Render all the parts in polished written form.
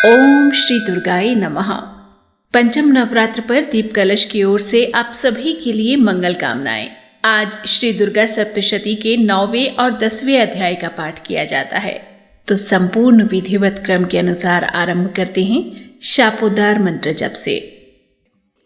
ओम श्री दुर्गाय नमः। पंचम नवरात्र पर दीप कलश की ओर से आप सभी के लिए मंगल कामनाएं। आज श्री दुर्गा सप्तशती के 9वें और 10वें अध्याय का पाठ किया जाता है, तो संपूर्ण विधिवत क्रम के अनुसार आरंभ करते हैं शापोद्धार मंत्र जप से।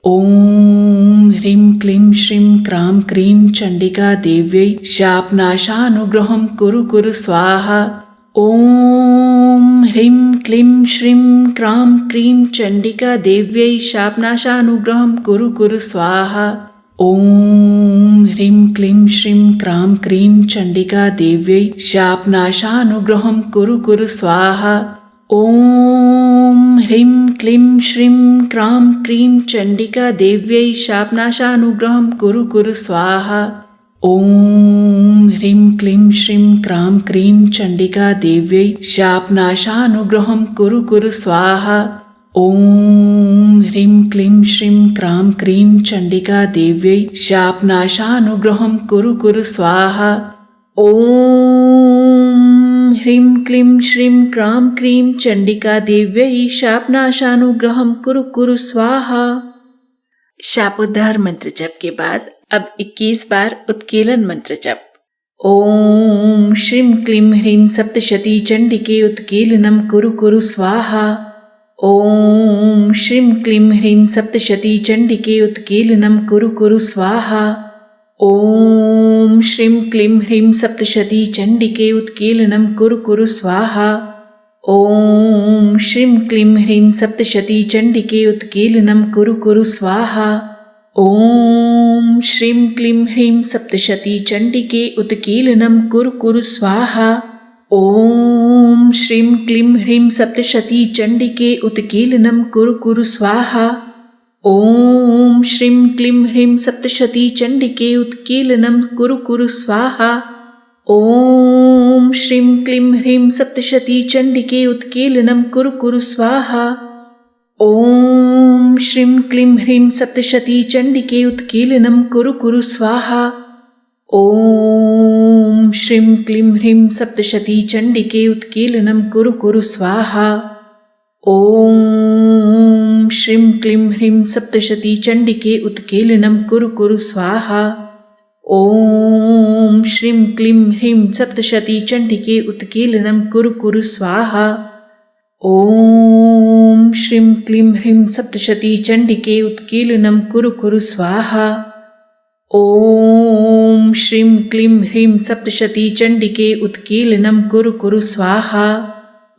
ओम ह्रीं क्लीं श्रीं क्रां क्रीं चंडिका देव्यै शापनाशानुग्रहं कुरु कुरु स्वाहा। ओम ह्रीं क्लीं श्रीं क्रां क्रीं चंडिका देव्यै शापनाशानुग्रहं कुरु कुरु स्वाहा। ओम ह्रीं क्लीं श्रीं क्रां क्रीं चंडिका देव्यै शापनाशानुग्रहं कुरु कुरु स्वाहा। ओम ह्रीं क्लीं श्रीं क्रां क्रीं चंडिका देव्यै शापनाशानुग्रहं कुरु कुरु स्वाहा। ओम ह्रीं क्लीं श्रीं क्रां क्रीं चंडिका देव्यै शापनाशानुग्रहं कुरु कुरु स्वाहा। ओम ह्रीं क्लीं श्रीं क्रां क्रीं चंडिका देव्यै शापनाशानुग्रहं कुरु कुरु स्वाहा। ओम ह्रीं क्लीं श्रीं क्रां क्रीं चंडिका देव्यै शापनाशानुग्रहं कुरु कुरु स्वाहा। शापोद्धार मंत्र जप के बाद अब 21 बार उत्कीलन मंत्र जप। ओम श्रीं क्लीं ह्रीं सप्तशती चंडिके उत्कीलनं कुरु कुरु स्वाहा। ओम श्रीं क्लीं ह्रीं सप्तशती चंडिके उत्कीलनं कुरु कुरु स्वाहा। ओम श्रीं क्लीं ह्रीं सप्तशती चंडिके उत्कीलनं कुरु कुरु स्वाहा। ओम श्रीं क्लीं ह्रीं सप्तशती चंडिके उत्कीलनं कुरु कुरु स्वाहा। ओम श्रीं क्लीं ह्रीं सप्तशती चंडिके उत्कीलनं कुरु कुरु स्वाहा। ओम श्रीं क्लीं ह्रीं सप्तशती चंडिके उत्कीलनं कुरु कुरु स्वाहा। ओम श्रीं क्लीं ह्रीं सप्तशती चंडिके उत्कीलनं कुरु कुरु स्वाहा। ओम श्रीं क्लीं ह्रीं सप्तशती चंडिके उत्कीलनं कुरु कुरु स्वाहा। ओम श्रीं क्लीं ह्रीं सप्तशती चंडिके उत्कीलनं कुरु कुरु स्वाहा। ओम श्रीं क्लीं ह्रीं सप्तशती चंडिके उत्कीलनं कुरु कुरु स्वाहा। ओम श्रीं क्लीं ह्रीं सप्तशती चंडिके उत्कीलनं कुरु कुरु स्वाहा। ओम श्रीं क्लीं ह्रीं सप्तशती चंडिके उत्कीलनं कुरु कुरु स्वाहा। ओम श्रीं क्लीं ह्रीं सप्तशती चंडिके उत्कीलनं कुरु कुरु स्वाहा। ओम श्रीं क्लीं ह्रीं सप्तशती चंडिके उत्कीलनं कुरु कुरु स्वाहा।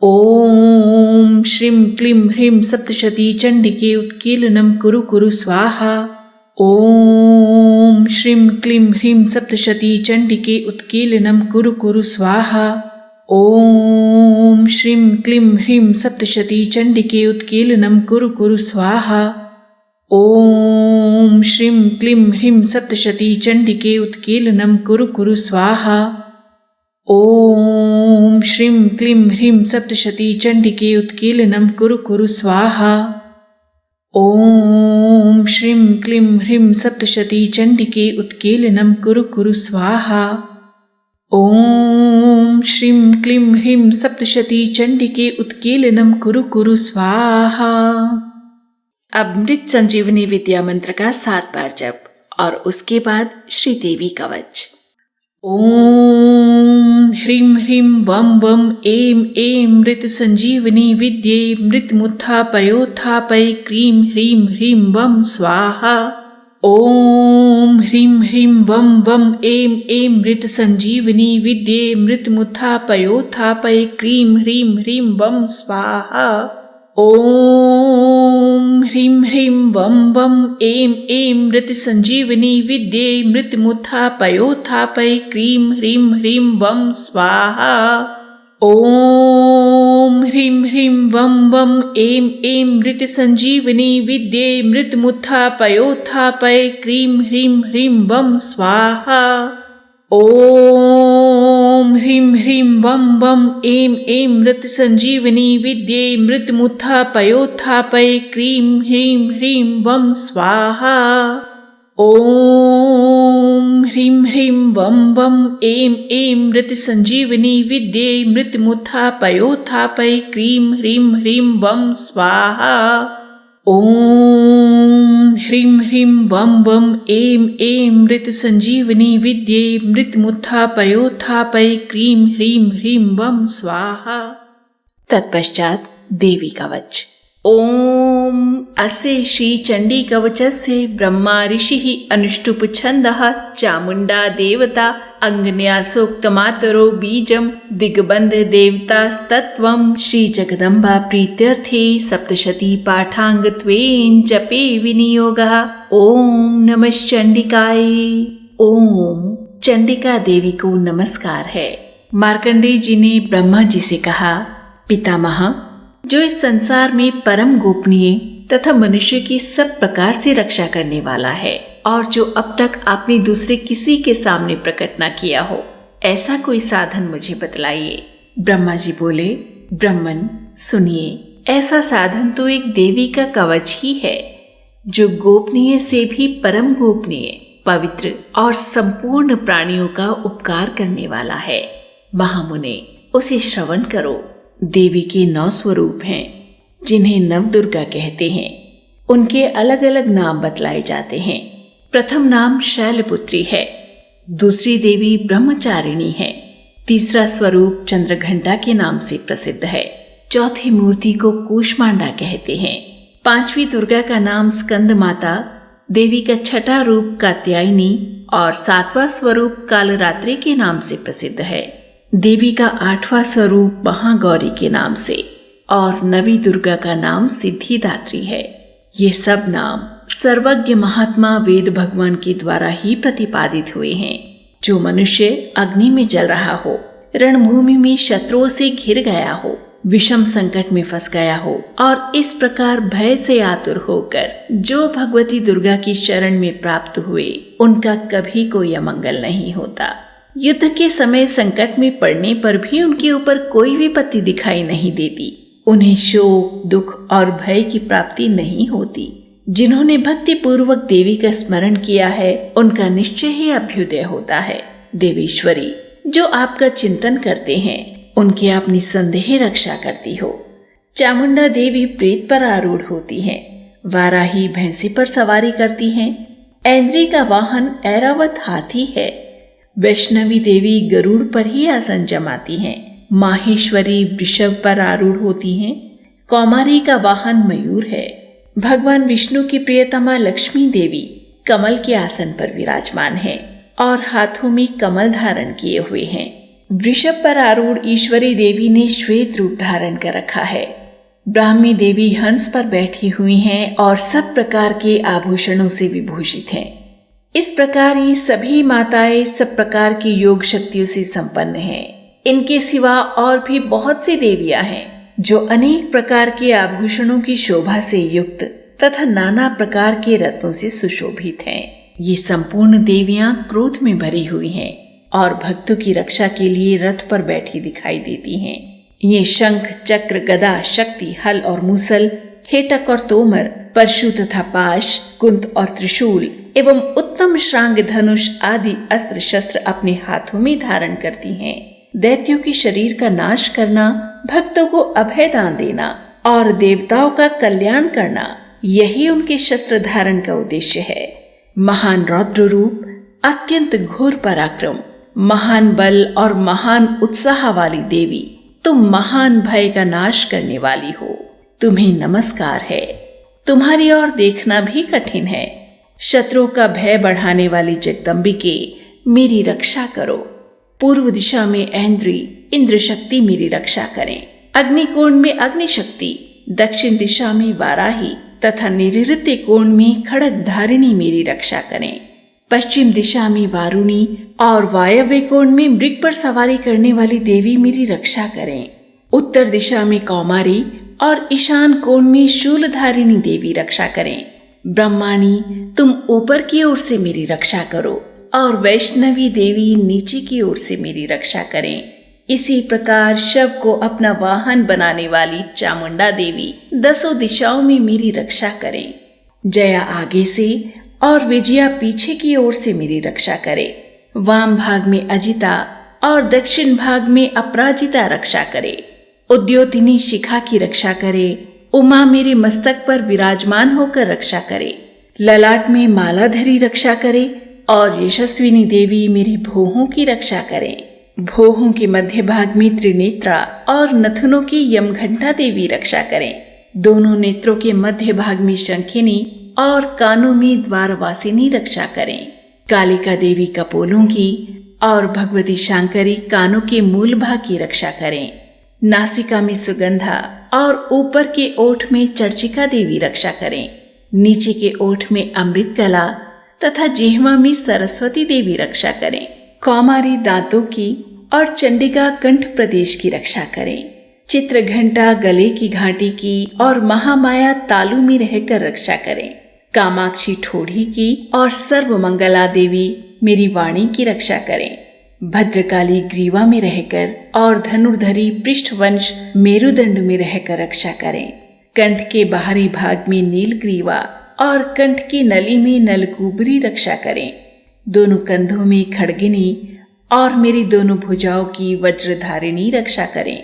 ओम श्रीं क्लीं ह्रीं सप्तशती चंडिके उत्कीलनं कुरु कुरु स्वाहा। ओम श्रीं क्लीं ह्रीं सप्तशती चंडिके उत्कीलनं कुरु कुरु स्वाहा। ओम श्रीं क्लीं ह्रीं सप्तशती चंडिके उत्कीलनं कुरु कुरु स्वाहा। ओम श्रीं क्लीं ह्रीं सप्तशती चंडिके उत्कीलनं कुरु कुरु स्वाहा। ओम श्रीं क्लीं ह्रीं सप्तशती चंडिके उत्कीलनं कुरु कुरु स्वाहा। ओम श्रीं क्लीं ह्रीं सप्तशती चंडिके उत्कीलनं कुरु कुरु स्वाहा। ओम श्रीं क्लीं ह्रीं सप्तशती चंडिके उत्कीलनं कुरु कुरु स्वाहा। अब मृत संजीवनी विद्या मंत्र का 7 बार जप और उसके बाद श्रीदेवी कवच। ओम ह्रीं ह्रीं वं वं ऐं ऐं मृत संजीवनी विद्ये मृत्युमुत्थापयोत्थापय क्रीं ह्रीं ह्रीं वं स्वाहा। ओम ह्रीं ह्रीं वं वं ऐं ऐं मृत संजीवनी विद्ये मृत्युमुत्थापयोत्थापय क्रीं ह्रीं ह्रीं वं स्वाहा। ओम ह्रीं ह्रीं वं वं ऐं ऐं मृत संजीवनी विद्ये मृत्युमुत्थापयोत्थापय क्रीं ह्रीं ह्रीं वं स्वाहा। ओम ह्रीं ह्रीं वं वं ऐं ऐं मृत संजीवनी विद्ये मृत्युमुत्थापयोत्थापय क्रीं ह्रीं ह्रीं वं स्वाहा। ओम ह्रीं ह्रीं वं वं ऐं ऐं मृत संजीवनी विद्ये मृत्युमुत्थापयोत्थापय क्रीं ह्रीं ह्रीं वं स्वाहा। ओम ह्रीं ह्रीं वं वं ऐं ऐं मृत संजीवनी विद्ये मृत्युमुत्थापयोत्थापय क्रीं ह्रीं ह्रीं वं स्वाहा। ॐ ह्रीं ह्रीं वं वं ऐं ऐं मृत संजीवनी विद्ये मृत्युमुत्थापयोत्थापय क्रीं ह्रीं ह्रीं वं स्वाहा। तत्पश्चात देवी कवच। ओम अस्य श्री चंडी कवचस्य ब्रह्मा ऋषिः अनुष्टुप छन्दः चामुण्डा देवता अङ्गन्यासोक्तमातरो बीजं दिग्बन्ध देवतास्तत्त्वं श्री जगदम्बा प्रीत्यर्थे सप्तशती पाठाङ्गत्वेन जपे विनियोगः। ओम नमः चंडिकाय। ओम चंडिका देवी को नमस्कार है। मार्कंडेय जी ने ब्रह्मा जी से कहा, पितामह, जो इस संसार में परम गोपनीय तथा मनुष्य की सब प्रकार से रक्षा करने वाला है और जो अब तक आपने दूसरे किसी के सामने प्रकट न किया हो, ऐसा कोई साधन मुझे बतलाइए। ब्रह्मा जी बोले, ब्रह्मन सुनिए, ऐसा साधन तो एक देवी का कवच ही है जो गोपनीय से भी परम गोपनीय, पवित्र और संपूर्ण प्राणियों का उपकार करने वाला है। महामुने, उसे श्रवण करो। देवी के 9 स्वरूप हैं जिन्हें नवदुर्गा कहते हैं। उनके अलग अलग नाम बतलाए जाते हैं। प्रथम नाम शैलपुत्री है, दूसरी देवी ब्रह्मचारिणी है, तीसरा स्वरूप चंद्रघंटा के नाम से प्रसिद्ध है, चौथी मूर्ति को कूष्मांडा कहते हैं, पांचवी दुर्गा का नाम स्कंद माता, देवी का छठा रूप कात्यायनी और सातवां स्वरूप कालरात्रि के नाम से प्रसिद्ध है। देवी का 8वां स्वरूप महागौरी के नाम से और नवी दुर्गा का नाम सिद्धिदात्री है। ये सब नाम सर्वज्ञ महात्मा वेद भगवान के द्वारा ही प्रतिपादित हुए हैं। जो मनुष्य अग्नि में जल रहा हो, रणभूमि में शत्रुओं से घिर गया हो, विषम संकट में फंस गया हो और इस प्रकार भय से आतुर होकर जो भगवती दुर्गा की शरण में प्राप्त हुए, उनका कभी कोई अमंगल नहीं होता। युद्ध के समय संकट में पड़ने पर भी उनके ऊपर कोई विपत्ति दिखाई नहीं देती। उन्हें शोक, दुख और भय की प्राप्ति नहीं होती। जिन्होंने भक्ति पूर्वक देवी का स्मरण किया है, उनका निश्चय ही अभ्युदय होता है। देवीश्वरी, जो आपका चिंतन करते हैं, उनकी आप निसंदेह रक्षा करती हो। चामुंडा देवी प्रेत पर आरूढ़ होती हैं, वाराही भैंसी पर सवारी करती हैं, ऐन्द्री का वाहन ऐरावत हाथी है, वैष्णवी देवी गरुड़ पर ही आसन जमाती हैं, माहेश्वरी वृषभ पर आरूढ़ होती हैं, कौमारी का वाहन मयूर है, भगवान विष्णु की प्रियतमा लक्ष्मी देवी कमल के आसन पर विराजमान है और हाथों में कमल धारण किए हुए हैं। वृषभ पर आरूढ़ ईश्वरी देवी ने श्वेत रूप धारण कर रखा है। ब्राह्मी देवी हंस पर बैठी हुई हैं और सब प्रकार के आभूषणों से विभूषित हैं। इस प्रकार ये सभी माताएं सब प्रकार की योग शक्तियों से संपन्न हैं। इनके सिवा और भी बहुत सी देवियां हैं जो अनेक प्रकार के आभूषणों की शोभा से युक्त तथा नाना प्रकार के रत्नों से सुशोभित हैं। ये संपूर्ण देवियां क्रोध में भरी हुई हैं और भक्तों की रक्षा के लिए रथ पर बैठी दिखाई देती हैं। ये शंख, चक्र, गदा, शक्ति, हल और मूसल, हेटक और तोमर, परशु तथा पाश, कुंत और त्रिशूल एवं उत्तम श्रांग, धनुष आदि अस्त्र शस्त्र अपने हाथों में धारण करती हैं। दैत्यों के शरीर का नाश करना, भक्तों को अभय दान देना और देवताओं का कल्याण करना, यही उनके शस्त्र धारण का उद्देश्य है। महान रौद्र रूप, अत्यंत घोर पराक्रम, महान बल और महान उत्साह वाली देवी, तुम महान भय का नाश करने वाली हो। तुम्हें नमस्कार है। तुम्हारी ओर देखना भी कठिन है। शत्रु का भय बढ़ाने वाली जगदम्बिके, मेरी रक्षा करो। पूर्व दिशा में ऐन्द्री, इंद्र शक्ति मेरी रक्षा करें। अग्निकोण में अग्नि शक्ति, दक्षिण दिशा में वाराही तथा नैऋत्य कोण में खड़ग धारिणी मेरी रक्षा करें। पश्चिम दिशा में वारुणी और वायव्य कोण में मृग पर सवारी करने वाली देवी मेरी रक्षा करें। उत्तर दिशा में कौमारी और ईशान कोण में शूलधारिणी देवी रक्षा करें। ब्रह्माणी, तुम ऊपर की ओर से मेरी रक्षा करो और वैष्णवी देवी नीचे की ओर से मेरी रक्षा करें। इसी प्रकार शव को अपना वाहन बनाने वाली चामुंडा देवी 10 दिशाओं में मेरी रक्षा करें। जया आगे से और विजया पीछे की ओर से मेरी रक्षा करे। वाम भाग में अजिता और दक्षिण भाग में अपराजिता रक्षा करे। उद्योतिनी शिखा की रक्षा करे। उमा मेरे मस्तक पर विराजमान होकर रक्षा करे। ललाट में मालाधरी रक्षा करे और यशस्विनी देवी मेरी भौहों की रक्षा करें। भौहों के मध्य भाग में त्रिनेत्रा और नथुनों की यमघंटा देवी रक्षा करें। दोनों नेत्रों के मध्य भाग में शंखिनी और कानों में द्वारवासिनी रक्षा करें। कालिका देवी कपोलों की और भगवती शांकरी कानों के मूल भाग की रक्षा करें। नासिका में सुगंधा और ऊपर के ओठ में चर्चिका देवी रक्षा करें। नीचे के ओठ में अमृत कला तथा जिह्वा में सरस्वती देवी रक्षा करें। कौमारी दांतों की और चंडिका कंठ प्रदेश की रक्षा करें। चित्रघंटा गले की घाटी की और महामाया तालु में रहकर रक्षा करें। कामाक्षी ठोड़ी की और सर्वमंगला देवी मेरी वाणी की रक्षा करें। भद्रकाली ग्रीवा में रहकर और धनुर्धरी पृष्ठवंश मेरुदंड में रहकर रक्षा करें। कंठ के बाहरी भाग में नीलग्रीवा और कंठ की नली में नलकूबरी रक्षा करें। दोनों कंधों में खड्गिनी और मेरी दोनों भुजाओं की वज्रधारिणी रक्षा करें।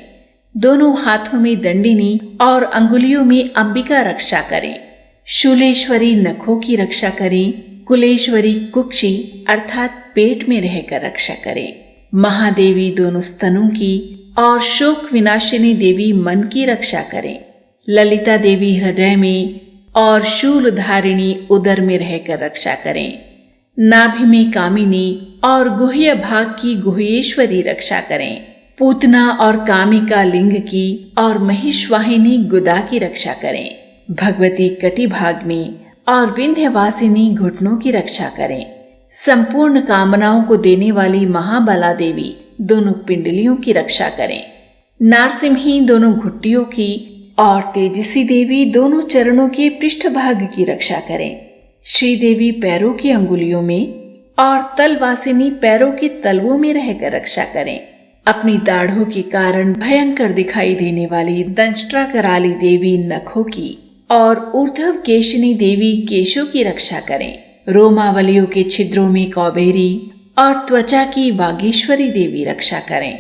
दोनों हाथों में दंडिनी और अंगुलियों में अंबिका रक्षा करें। शूलेश्वरी नखों की रक्षा करें। कुलेश्वरी कुक्षी अर्थात पेट में रहकर रक्षा करें। महादेवी दोनों स्तनों की और शोक विनाशिनी देवी मन की रक्षा करें। ललिता देवी हृदय में और शूलधारिणी उदर में रहकर रक्षा करें। नाभि में कामिनी और गुह्य भाग की गुह्येश्वरी रक्षा करें। पूतना और कामिका लिंग की और महिषवाहिनी गुदा की रक्षा करें। भगवती कटी भाग में और विंध्यवासिनी घुटनों की रक्षा करें। संपूर्ण कामनाओं को देने वाली महाबला देवी दोनों पिंडलियों की रक्षा करें। नारसिम्ही दोनों घुट्टियों की और तेजसी देवी दोनों चरणों के पृष्ठभाग की रक्षा करें। श्रीदेवी पैरों की अंगुलियों में और तलवासिनी पैरों के तलवों में रहकर रक्षा करें। अपनी दाढ़ों के कारण भयंकर दिखाई देने वाली दंष्ट्रा कराली देवी नखों की और ऊर्ध्व केशनी देवी केशों की रक्षा करें। रोमावलियों के छिद्रों में कौबेरी और त्वचा की वागीश्वरी देवी रक्षा करें।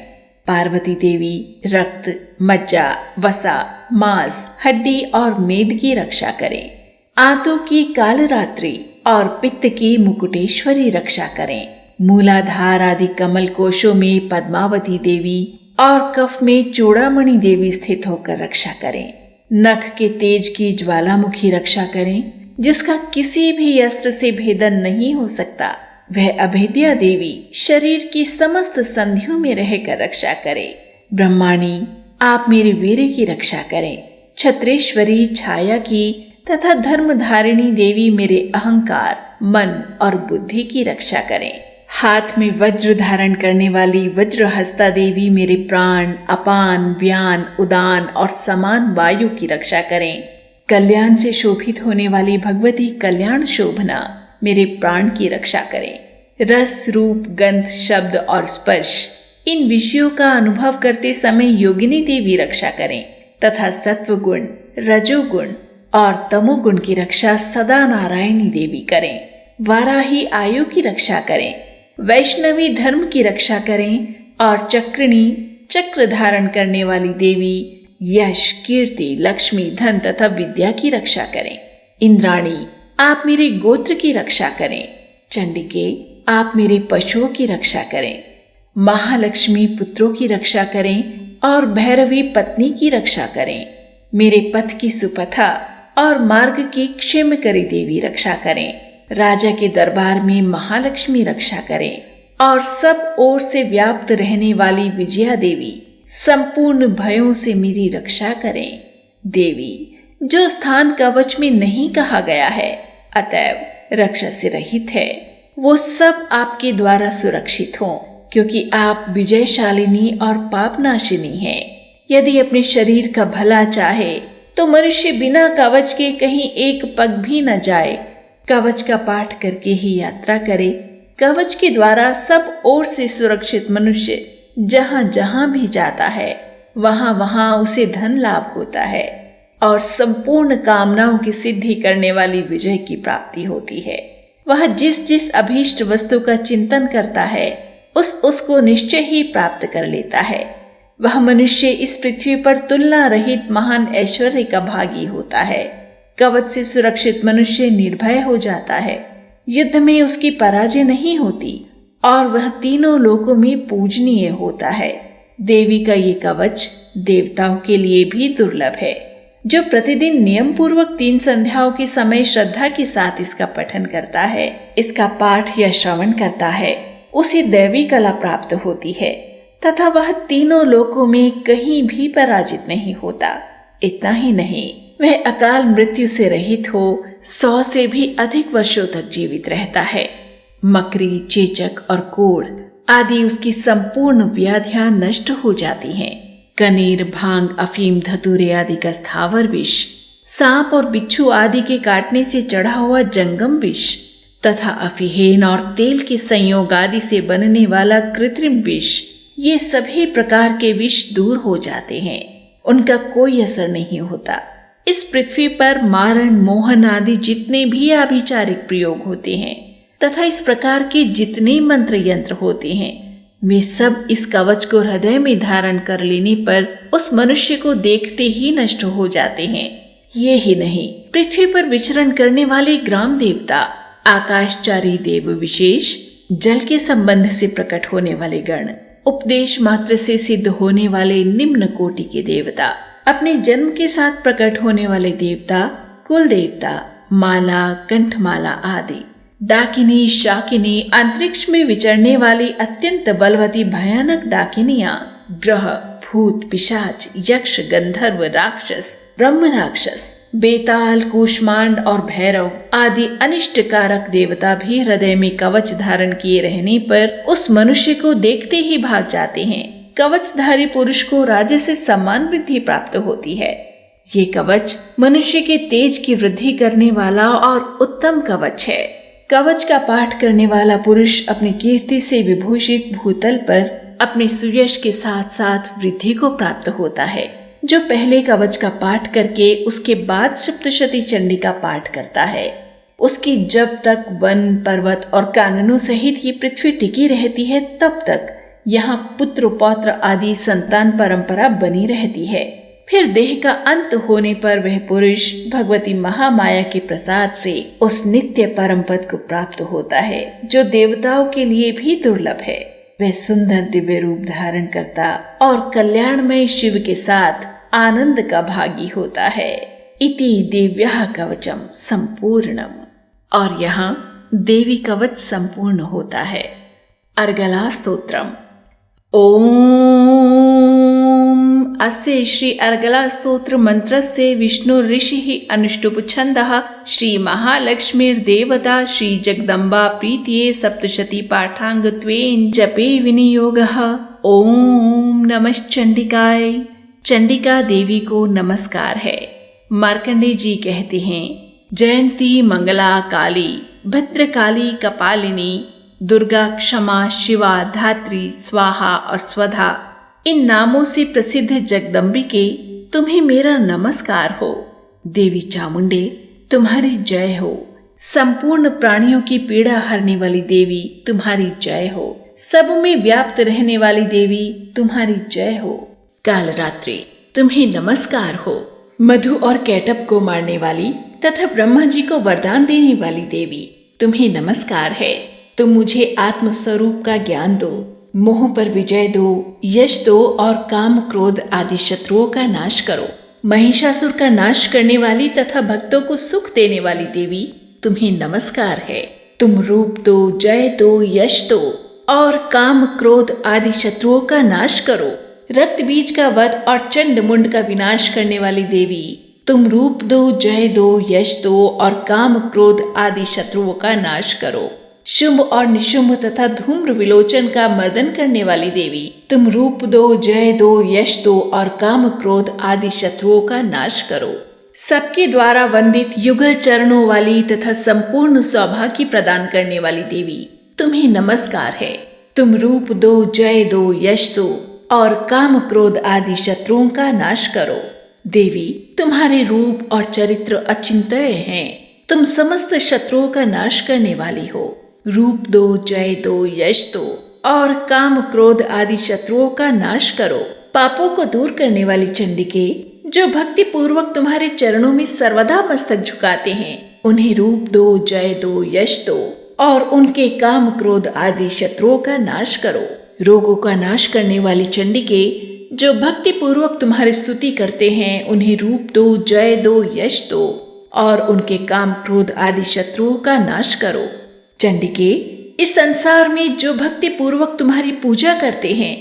पार्वती देवी रक्त, मज्जा, वसा, मांस, हड्डी और मेद की रक्षा करें। आंतों की कालरात्रि और पित्त की मुकुटेश्वरी रक्षा करें। मूलाधार आदि कमल कोशों में पद्मावती देवी और कफ में चूड़ामणि देवी स्थित होकर रक्षा करें। नख के तेज की ज्वालामुखी रक्षा करें, जिसका किसी भी अस्त्र से भेदन नहीं हो सकता। वह अभेद्या देवी शरीर की समस्त संधियों में रहकर रक्षा करे। ब्रह्माणी आप मेरे वीर की रक्षा करें। छत्रेश्वरी छाया की तथा धर्मधारिणी देवी मेरे अहंकार, मन और बुद्धि की रक्षा करें। हाथ में वज्र धारण करने वाली वज्रहस्ता देवी मेरे प्राण, अपान, व्यान, उदान और समान वायु की रक्षा करें। कल्याण से शोभित होने वाली भगवती कल्याण शोभना मेरे प्राण की रक्षा करें। रस, रूप, गंध, शब्द और स्पर्श इन विषयों का अनुभव करते समय योगिनी देवी रक्षा करें तथा सत्व गुण, रजोगुण और तमोगुण की रक्षा सदा नारायणी देवी करें। वाराही आयु की रक्षा करें। वैष्णवी धर्म की रक्षा करें और चक्रिणी चक्र धारण करने वाली देवी यश, कीर्ति, लक्ष्मी, धन तथा विद्या की रक्षा करें। इंद्राणी आप मेरे गोत्र की रक्षा करें। चंडिके आप मेरे पशुओं की रक्षा करें। महालक्ष्मी पुत्रों की रक्षा करें और भैरवी पत्नी की रक्षा करें। मेरे पथ की सुपथा और मार्ग की क्षेमकरी देवी रक्षा करें। राजा के दरबार में महालक्ष्मी रक्षा करें और सब ओर से व्याप्त रहने वाली विजया देवी संपूर्ण भयों से मेरी रक्षा करें। देवी जो स्थान कवच में नहीं कहा गया है, अतएव रक्षा से रहित है, वो सब आपके द्वारा सुरक्षित हों, क्योंकि आप विजयशालिनी और पापनाशिनी हैं। यदि अपने शरीर का भला चाहे तो मनुष्य बिना कवच के कहीं एक पग भी न जाए। कवच का पाठ करके ही यात्रा करे। कवच के द्वारा सब ओर से सुरक्षित मनुष्य जहाँ जहाँ भी जाता है, वहाँ वहाँ उसे धन लाभ होता है और संपूर्ण कामनाओं की सिद्धि करने वाली विजय की प्राप्ति होती है। वह जिस जिस अभीष्ट वस्तु का चिंतन करता है उसको निश्चय ही प्राप्त कर लेता है। वह मनुष्य इस पृथ्वी पर तुलना रहित महान ऐश्वर्य का भागी होता है। कवच से सुरक्षित मनुष्य निर्भय हो जाता है। युद्ध में उसकी पराजय नहीं होती और वह तीनों लोकों में पूजनीय होता है। देवी का ये कवच देवताओं के लिए भी दुर्लभ है। जो प्रतिदिन नियम पूर्वक 3 संध्याओं के समय श्रद्धा के साथ इसका पठन करता है, इसका पाठ या श्रवण करता है, उसे दैवी कला प्राप्त होती है तथा वह तीनों लोकों में कहीं भी पराजित नहीं होता। इतना ही नहीं, वह अकाल मृत्यु से रहित हो 100 से भी अधिक वर्षों तक जीवित रहता है। मकरी, चेचक और कोढ़ आदि उसकी संपूर्ण व्याधियां नष्ट हो जाती हैं। कनेर, भांग, अफीम, धतूरे आदि का स्थावर विष, सांप और बिच्छू आदि के काटने से चढ़ा हुआ जंगम विष तथा अफीहेन और तेल के संयोग आदि से बनने वाला कृत्रिम विष, ये सभी प्रकार के विष दूर हो जाते हैं। उनका कोई असर नहीं होता। इस पृथ्वी पर मारण, मोहन आदि जितने भी आभिचारिक प्रयोग होते हैं तथा इस प्रकार के जितने मंत्र यंत्र होते हैं, वे सब इस कवच को हृदय में धारण कर लेने पर उस मनुष्य को देखते ही नष्ट हो जाते हैं। ये ही नहीं, पृथ्वी पर विचरण करने वाले ग्राम देवता, आकाशचारी देव विशेष, जल के संबंध से प्रकट होने वाले गण, उपदेश मात्र से सिद्ध होने वाले निम्न कोटि के देवता, अपने जन्म के साथ प्रकट होने वाले देवता, कुल देवता, माला, कंठमाला आदि, डाकिनी, शाकिनी, अंतरिक्ष में विचरने वाली अत्यंत बलवती भयानक डाकिनियां, ग्रह, भूत, पिशाच, यक्ष, गंधर्व, राक्षस, ब्रह्म राक्षस, बेताल, कूष्मांड और भैरव आदि अनिष्ट कारक देवता भी हृदय में कवच धारण किए रहने पर उस मनुष्य को देखते ही भाग जाते हैं। कवचधारी पुरुष को राज्य से सम्मान वृद्धि प्राप्त होती है। ये कवच मनुष्य के तेज की वृद्धि करने वाला और उत्तम कवच है। कवच का पाठ करने वाला पुरुष अपनी कीर्ति से विभूषित भूतल पर अपने सुयश के साथ साथ वृद्धि को प्राप्त होता है। जो पहले कवच का पाठ करके उसके बाद सप्तशती चंडी का पाठ करता है, उसकी जब तक वन, पर्वत और काननों सहित ये पृथ्वी टिकी रहती है, तब तक यहाँ पुत्र पौत्र आदि संतान परंपरा बनी रहती है। फिर देह का अंत होने पर वह पुरुष भगवती महामाया के प्रसाद से उस नित्य परम पद को प्राप्त होता है, जो देवताओं के लिए भी दुर्लभ है। वह सुंदर दिव्य रूप धारण करता और कल्याणमय शिव के साथ आनंद का भागी होता है। इति दिव्यः कवचम संपूर्णम। और यहाँ देवी कवच संपूर्ण होता है। अर्गला स्तोत्रम। ओम अस्य श्री अर्गला स्तोत्र मंत्रस्य विष्णु ऋषि अनुष्टुप छंदः श्री महालक्ष्मीर्देवता श्री जगदम्बा प्रीतिये सप्तशती पाठांगत्वेन जपे विनियोगः। ओम नमः चंडिकाय। चंडिका देवी को नमस्कार है। मार्कंडे जी कहते हैं, जयंती, मंगला, काली, भद्रकाली, कपालिनी, दुर्गा, क्षमा, शिवा, धात्री, स्वाहा और स्वधा, इन नामों से प्रसिद्ध जगदम्बिके तुम्हें मेरा नमस्कार हो। देवी चामुंडे तुम्हारी जय हो। संपूर्ण प्राणियों की पीड़ा हरने वाली देवी तुम्हारी जय हो। सब में व्याप्त रहने वाली देवी तुम्हारी जय हो। कालरात्रि तुम्हें नमस्कार हो। मधु और कैटब को मारने वाली तथा ब्रह्मा जी को वरदान देने वाली देवी तुम्हें नमस्कार है। तुम मुझे आत्म स्वरूप का ज्ञान दो, मोह पर विजय दो, यश दो और काम, क्रोध आदि शत्रुओं का नाश करो। महिषासुर का नाश करने वाली तथा भक्तों को सुख देने वाली देवी तुम्हें नमस्कार है। तुम रूप दो, जय दो, यश दो और काम, क्रोध आदि शत्रुओं का नाश करो। रक्त बीज का वध और चंड मुंड का विनाश करने वाली देवी तुम रूप दो, जय दो, यश दो और काम, क्रोध आदि शत्रुओं का नाश करो। शुंभ और निशुंभ तथा धूम्र विलोचन का मर्दन करने वाली देवी तुम रूप दो, जय दो, यश दो और काम, क्रोध आदि शत्रुओं का नाश करो। सबके द्वारा वंदित युगल चरणों वाली तथा संपूर्ण सौभाग्य प्रदान करने वाली देवी तुम्हें नमस्कार है। तुम रूप दो, जय दो, यश दो और काम, क्रोध आदि शत्रुओं का नाश करो। देवी तुम्हारे रूप और चरित्र अचिंत्य हैं। तुम समस्त शत्रुओं का नाश करने वाली हो। रूप दो, जय दो, यश दो और काम क्रोध आदि शत्रुओं का नाश करो। पापों को दूर करने वाली चंडिके, जो भक्ति पूर्वक तुम्हारे चरणों में सर्वदा मस्तक झुकाते हैं, उन्हें रूप दो, जय दो, यश दो और उनके काम क्रोध आदि शत्रुओं का नाश करो। रोगों का नाश करने वाली चंडिके, जो भक्ति पूर्वक तुम्हारी स्तुति करते हैं, उन्हें रूप दो, जय दो, यश दो और उनके काम क्रोध आदि शत्रुओं का नाश करो। चंडिके, इस संसार में जो भक्ति पूर्वक तुम्हारी पूजा करते हैं,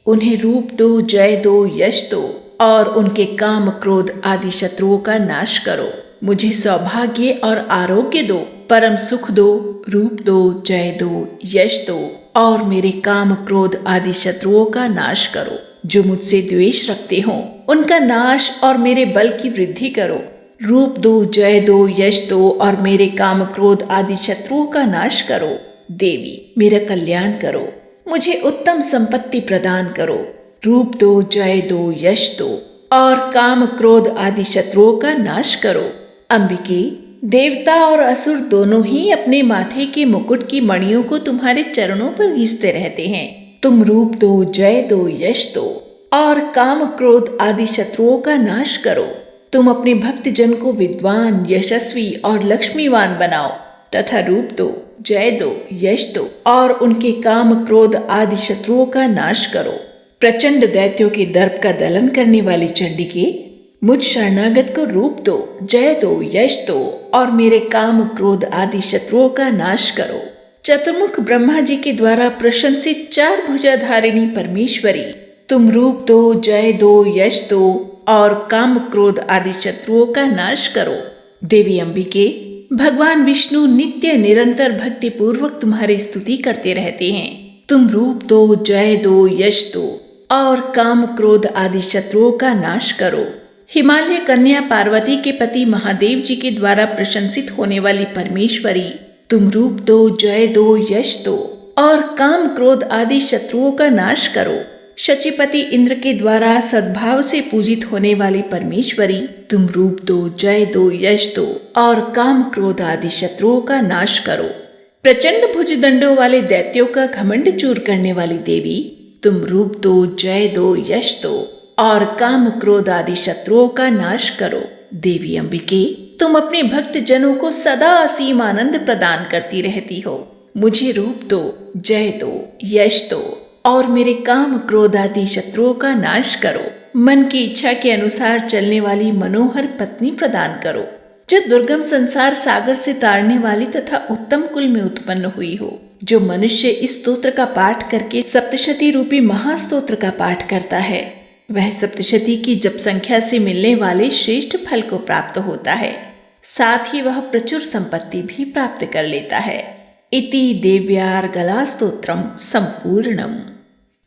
उन्हें रूप दो, जय दो, यश दो और उनके काम क्रोध आदि शत्रुओं का नाश करो। मुझे सौभाग्य और आरोग्य दो, परम सुख दो, रूप दो, जय दो, यश दो और मेरे काम क्रोध आदि शत्रुओं का नाश करो। जो मुझसे द्वेष रखते हो, उनका नाश और मेरे बल की वृद्धि करो। रूप दो, जय दो, यश दो और मेरे काम क्रोध आदि शत्रुओं का नाश करो। देवी, मेरा कल्याण करो, मुझे उत्तम संपत्ति प्रदान करो। रूप दो, जय दो, यश दो और काम क्रोध आदि शत्रुओं का नाश करो। अंबिके, देवता और असुर दोनों ही अपने माथे के मुकुट की मणियों को तुम्हारे चरणों पर घिसते रहते हैं। तुम रूप दो, जय दो, यश दो और काम क्रोध आदि शत्रुओं का नाश करो। तुम अपने भक्त जन को विद्वान, यशस्वी और लक्ष्मीवान बनाओ तथा रूप दो, जय दो, यश दो और उनके काम क्रोध आदि शत्रुओं का नाश करो। प्रचंड दैत्यों के दर्प का दलन करने वाली चंडिके, मुझ शरणागत को रूप दो, जय दो, यश दो और मेरे काम क्रोध आदि शत्रुओं का नाश करो। चतुर्मुख ब्रह्मा जी के द्वारा प्रशंसित 4 भुजाधारिणी परमेश्वरी, तुम रूप दो, जय दो, यश दो और काम क्रोध आदि शत्रुओं का नाश करो। देवी अंबिके, भगवान विष्णु नित्य निरंतर भक्ति पूर्वक तुम्हारी स्तुति करते रहते हैं। तुम रूप दो, जय दो, यश दो और काम क्रोध आदि शत्रुओं का नाश करो। हिमालय कन्या पार्वती के पति महादेव जी के द्वारा प्रशंसित होने वाली परमेश्वरी, तुम रूप दो, जय दो, यश दो और काम क्रोध आदि शत्रुओं का नाश करो। शचीपति इंद्र के द्वारा सद्भाव से पूजित होने वाली परमेश्वरी, तुम रूप दो, जय दो, यश दो और काम क्रोध आदि शत्रुओं का नाश करो। प्रचंड भुजदंडों वाले दैत्यों का घमंड चूर करने वाली देवी, तुम रूप दो, जय दो, यश दो और काम क्रोध आदि शत्रुओं का नाश करो। देवी अंबिके, तुम अपने भक्त जनों को सदा असीम आनंद प्रदान करती रहती हो। मुझे रूप दो, जय दो, यश दो और मेरे काम क्रोध आदि शत्रुओं का नाश करो। मन की इच्छा के अनुसार चलने वाली मनोहर पत्नी प्रदान करो, जो दुर्गम संसार सागर से तारने वाली तथा उत्तम कुल में उत्पन्न हुई हो। जो मनुष्य इस स्तोत्र का पाठ करके सप्तशती रूपी महास्तोत्र का पाठ करता है, वह सप्तशती की जप संख्या से मिलने वाले श्रेष्ठ फल को प्राप्त होता है। साथ ही वह प्रचुर संपत्ति भी प्राप्त कर लेता है। इति देव्यार्गला स्तोत्रम संपूर्णम।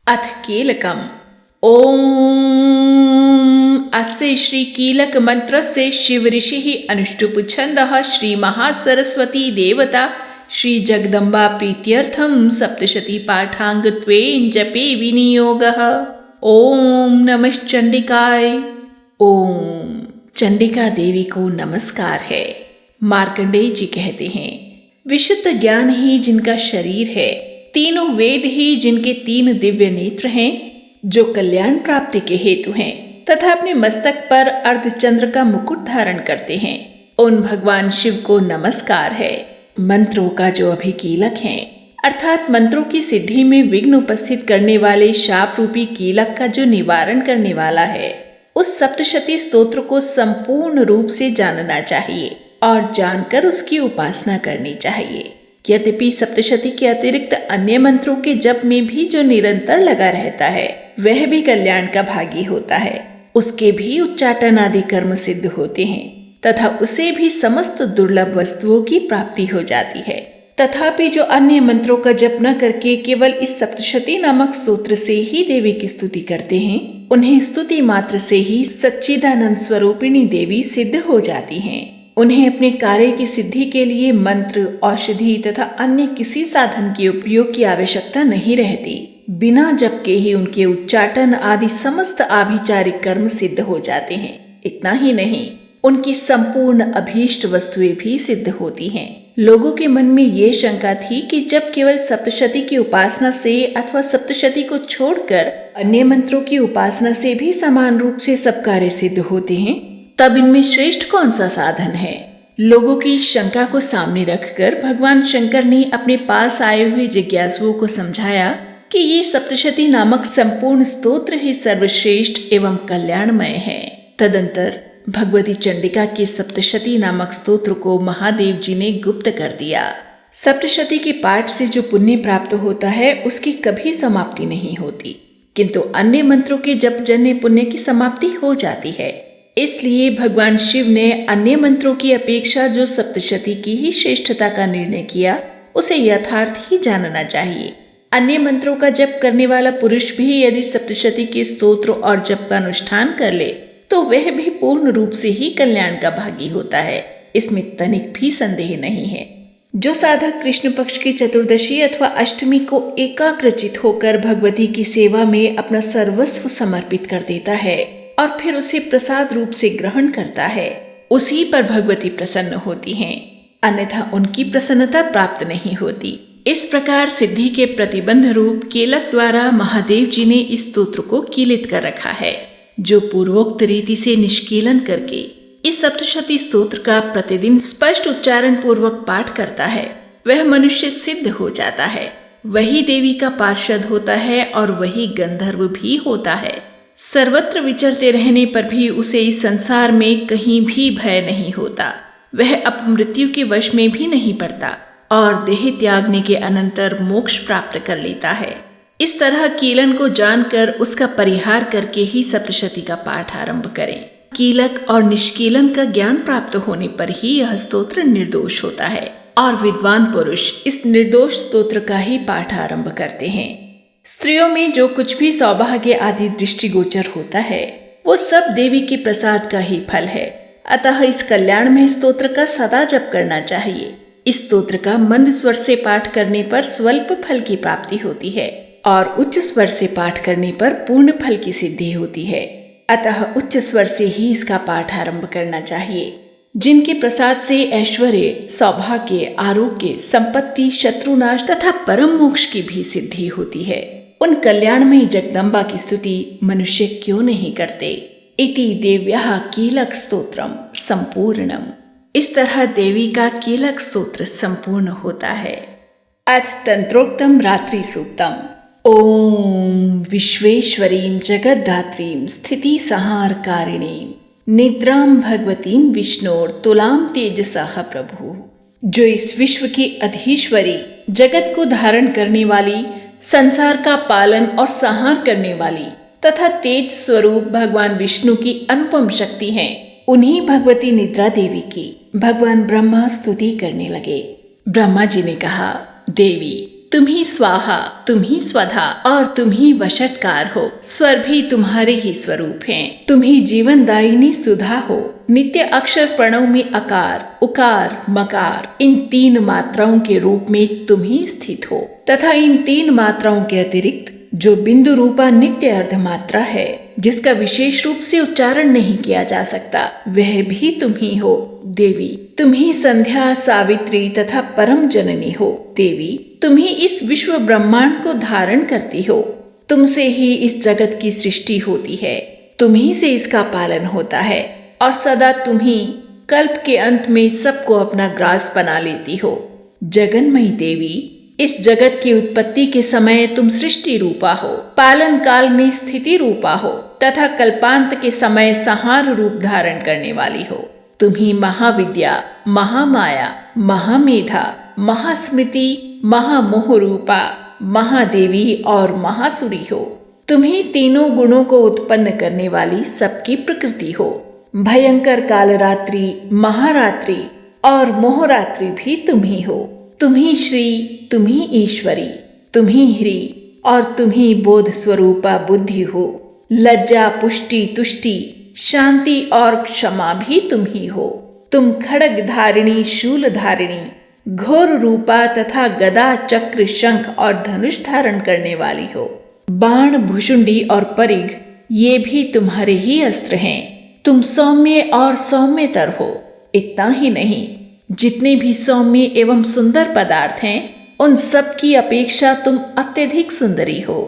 अथ कीलकम। ओम अस्य श्री कीलक मंत्रस्य शिव ऋषिः अनुष्टुप छन्दः श्री महासरस्वती देवता श्री जगदम्बा प्रीत्यर्थम सप्तशती पाठांगत्वेन जपे विनियोगः। ओम नमः चंडिकाय। ओम चंडिका देवी को नमस्कार है। मार्कंडेय जी कहते हैं, विशुद्ध ज्ञान ही जिनका शरीर है, तीनों वेद ही जिनके 3 दिव्य नेत्र हैं, जो कल्याण प्राप्ति के हेतु हैं तथा अपने मस्तक पर अर्धचंद्र का मुकुट धारण करते हैं, उन भगवान शिव को नमस्कार है। मंत्रों का जो अभिकीलक है, अर्थात मंत्रों की सिद्धि में विघ्न उपस्थित करने वाले शाप रूपी कीलक का जो निवारण करने वाला है, उस सप्तशती स्तोत्र को संपूर्ण रूप से जानना चाहिए और जानकर उसकी उपासना करनी चाहिए। यद्यपि सप्तशती के अतिरिक्त अन्य मंत्रों के जप में भी जो निरंतर लगा रहता है, वह भी कल्याण का भागी होता है। उसके भी उच्चाटन आदि कर्म सिद्ध होते हैं तथा उसे भी समस्त दुर्लभ वस्तुओं की प्राप्ति हो जाती है। तथापि जो अन्य मंत्रों का जप न करके केवल इस सप्तशती नामक स्तोत्र से ही देवी की स्तुति करते हैं, उन्हें स्तुति मात्र से ही सच्चिदानंद स्वरूपिणी देवी सिद्ध हो जाती हैं। उन्हें अपने कार्य की सिद्धि के लिए मंत्र, औषधि तथा अन्य किसी साधन के उपयोग की आवश्यकता नहीं रहती। बिना जप के ही उनके उच्चाटन आदि समस्त आभिचारिक कर्म सिद्ध हो जाते हैं। इतना ही नहीं, उनकी संपूर्ण अभीष्ट वस्तुएं भी सिद्ध होती हैं। लोगों के मन में ये शंका थी कि जब केवल सप्तशती की उपासना से अथवा सप्तशती को छोड़कर अन्य मंत्रों की उपासना से भी समान रूप से सब कार्य सिद्ध होते हैं, तब इनमें श्रेष्ठ कौन सा साधन है। लोगों की शंका को सामने रखकर भगवान शंकर ने अपने पास आए हुए जिज्ञासुओं को समझाया कि ये सप्तशती नामक संपूर्ण स्तोत्र ही सर्वश्रेष्ठ एवं कल्याणमय है। तदंतर भगवती चंडिका के सप्तशती नामक स्तोत्र को महादेव जी ने गुप्त कर दिया। सप्तशती के पाठ से जो पुण्य प्राप्त होता है उसकी कभी समाप्ति नहीं होती, किंतु अन्य मंत्रों के जप जन्य पुण्य की समाप्ति हो जाती है। इसलिए भगवान शिव ने अन्य मंत्रों की अपेक्षा जो सप्तशती की ही श्रेष्ठता का निर्णय किया, उसे यथार्थ ही जानना चाहिए। अन्य मंत्रों का जप करने वाला पुरुष भी यदि सप्तशती के स्तोत्र और जप का अनुष्ठान कर ले तो वह भी पूर्ण रूप से ही कल्याण का भागी होता है, इसमें तनिक भी संदेह नहीं है। जो साधक कृष्ण पक्ष की चतुर्दशी अथवा अष्टमी को एकाग्रचित होकर भगवती की सेवा में अपना सर्वस्व समर्पित कर देता है और फिर उसे प्रसाद रूप से ग्रहण करता है, उसी पर भगवती प्रसन्न होती हैं, अन्यथा उनकी प्रसन्नता प्राप्त नहीं होती। इस प्रकार सिद्धि के प्रतिबंध रूप कीलक द्वारा महादेव जी ने इस स्तोत्र को कीलित कर रखा है। जो पूर्वोक्त रीति से निष्कीलन करके इस सप्तशती स्तोत्र का प्रतिदिन स्पष्ट उच्चारण पूर्वक पाठ करता है, वह मनुष्य सिद्ध हो जाता है, वही देवी का पार्षद होता है और वही गंधर्व भी होता है। सर्वत्र विचरते रहने पर भी उसे इस संसार में कहीं भी भय नहीं होता, वह अपमृत्यु के वश में भी नहीं पड़ता और देह त्यागने के अनंतर मोक्ष प्राप्त कर लेता है। इस तरह कीलन को जानकर उसका परिहार करके ही सप्तशती का पाठ आरंभ करें। कीलक और निष्कीलन का ज्ञान प्राप्त होने पर ही यह स्तोत्र निर्दोष होता है और विद्वान पुरुष इस निर्दोष स्तोत्र का ही पाठ आरंभ करते हैं। स्त्रियों में जो कुछ भी सौभाग्य आदि दृष्टिगोचर होता है वो सब देवी के प्रसाद का ही फल है, अतः इस कल्याण में स्तोत्र का सदा जप करना चाहिए। इस स्तोत्र का मंद स्वर से पाठ करने पर स्वल्प फल की प्राप्ति होती है और उच्च स्वर से पाठ करने पर पूर्ण फल की सिद्धि होती है, अतः उच्च स्वर से ही इसका पाठ आरंभ करना चाहिए। जिनके प्रसाद से ऐश्वर्य, सौभाग्य, आरोग्य, संपत्ति, शत्रुनाश तथा परम मोक्ष की भी सिद्धि होती है, उन कल्याणमयी जगदम्बा की स्तुति मनुष्य क्यों नहीं करते। इति देव्याः कीलक स्तोत्रम संपूर्णम। इस तरह देवी का कीलक स्तोत्र संपूर्ण होता है। अथ तंत्रोक्तम रात्रि सूक्तम। ओम विश्वेश्वरीं जगद्धात्रीं स्थिति संहारकारिणीं निद्रां भगवतीं विष्णोर तुलां तेजसः प्रभु। जो इस विश्व की अधीश्वरी, जगत को धारण करने वाली, संसार का पालन और संहार करने वाली तथा तेज स्वरूप भगवान विष्णु की अनुपम शक्ति हैं, उन्हीं भगवती निद्रा देवी की भगवान ब्रह्मा स्तुति करने लगे। ब्रह्मा जी ने कहा, देवी तुम ही स्वाहा, तुम ही स्वधा और तुम ही वशटकार हो। स्वर भी तुम्हारे ही स्वरूप हैं। तुम ही जीवनदायिनी सुधा हो। नित्य अक्षर प्रणव में अकार, उकार, मकार इन 3 मात्राओं के रूप में तुम ही स्थित हो तथा इन 3 मात्राओं के अतिरिक्त जो बिंदु रूपा नित्य अर्ध मात्रा है, जिसका विशेष रूप से उच्चारण नहीं किया जा सकता, वह भी तुम ही हो। देवी तुम ही संध्या, सावित्री तथा परम जननी हो। देवी तुम ही इस विश्व ब्रह्मांड को धारण करती हो। तुमसे ही इस जगत की सृष्टि होती है, तुम ही से इसका पालन होता है और सदा तुम ही कल्प के अंत में सबको अपना ग्रास बना लेती हो। जगन्मयी देवी, इस जगत की उत्पत्ति के समय तुम सृष्टि रूपा हो, पालन काल में स्थिति रूपा हो तथा कल्पांत के समय संहार रूप धारण करने वाली हो। तुम ही महाविद्या, महामाया, महामेधा, महास्मृति, महामोह रूपा, महादेवी और महासुरी हो। तुम ही तीनों गुणों को उत्पन्न करने वाली सबकी प्रकृति हो। भयंकर कालरात्रि, महारात्रि और मोहरात्रि भी तुम ही हो। तुम ही श्री, तुम ही ईश्वरी, तुम ही ह्री और तुम ही बोध स्वरूपा बुद्धि हो। लज्जा, पुष्टि, तुष्टि, शांति और क्षमा भी तुम ही हो। तुम खड्ग धारिणी, शूल धारिणी, घोर रूपा तथा गदा, चक्र, शंख और धनुष धारण करने वाली हो। बाण, भुषुंडी और परिघ ये भी तुम्हारे ही अस्त्र हैं। तुम सौम्य और सौम्यतर हो। इतना ही नहीं, जितने भी सौम्य एवं सुंदर पदार्थ हैं, उन सब की अपेक्षा तुम अत्यधिक सुंदरी हो।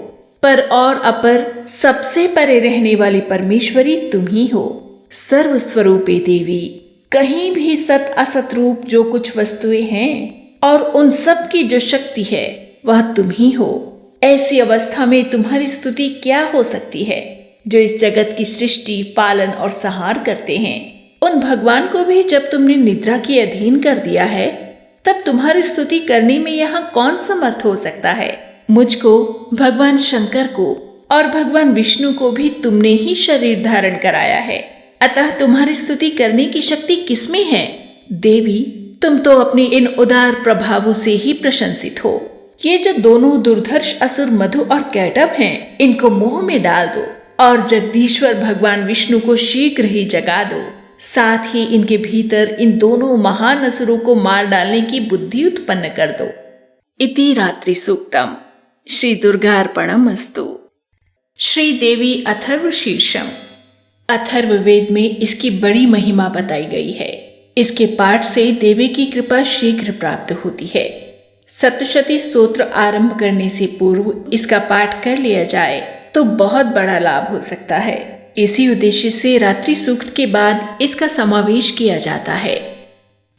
पर और अपर सबसे परे रहने वाली परमेश्वरी तुम ही हो, सर्वस्वरूपे देवी। कहीं भी सत असत रूप जो कुछ वस्तुएं हैं और उन सब की जो शक्ति है वह तुम ही हो। ऐसी अवस्था में तुम्हारी स्तुति क्या हो सकती है? जो इस जगत की सृष्टि, पालन और संहार करते हैं, उन भगवान को भी जब तुमने निद्रा के अधीन कर दिया है, तब तुम्हारी स्तुति करने में यहाँ कौन समर्थ हो सकता है? मुझको, भगवान शंकर को और भगवान विष्णु को भी तुमने ही शरीर धारण कराया है, अतः तुम्हारी स्तुति करने की शक्ति किसमें है? देवी, तुम तो अपने इन उदार प्रभावों से ही प्रशंसित हो। ये जो दोनों दुर्धर्ष असुर मधु और कैटभ हैं, इनको मोह में डाल दो और जगदीश्वर भगवान विष्णु को शीघ्र ही जगा दो। साथ ही इनके भीतर इन दोनों महान असुरों को मार डालने की बुद्धि उत्पन्न कर दो। इति रात्रि सूक्तम। श्री दुर्गार्पणमस्तु। श्री देवी अथर्व शीर्षम। अथर्ववेद में इसकी बड़ी महिमा बताई गई है। इसके पाठ से देवी की कृपा शीघ्र प्राप्त होती है। सप्तशती स्तोत्र आरंभ करने से पूर्व इसका पाठ कर लिया जाए तो बहुत बड़ा लाभ हो सकता है। इसी उद्देश्य से रात्रि सूक्त के बाद इसका समावेश किया जाता है।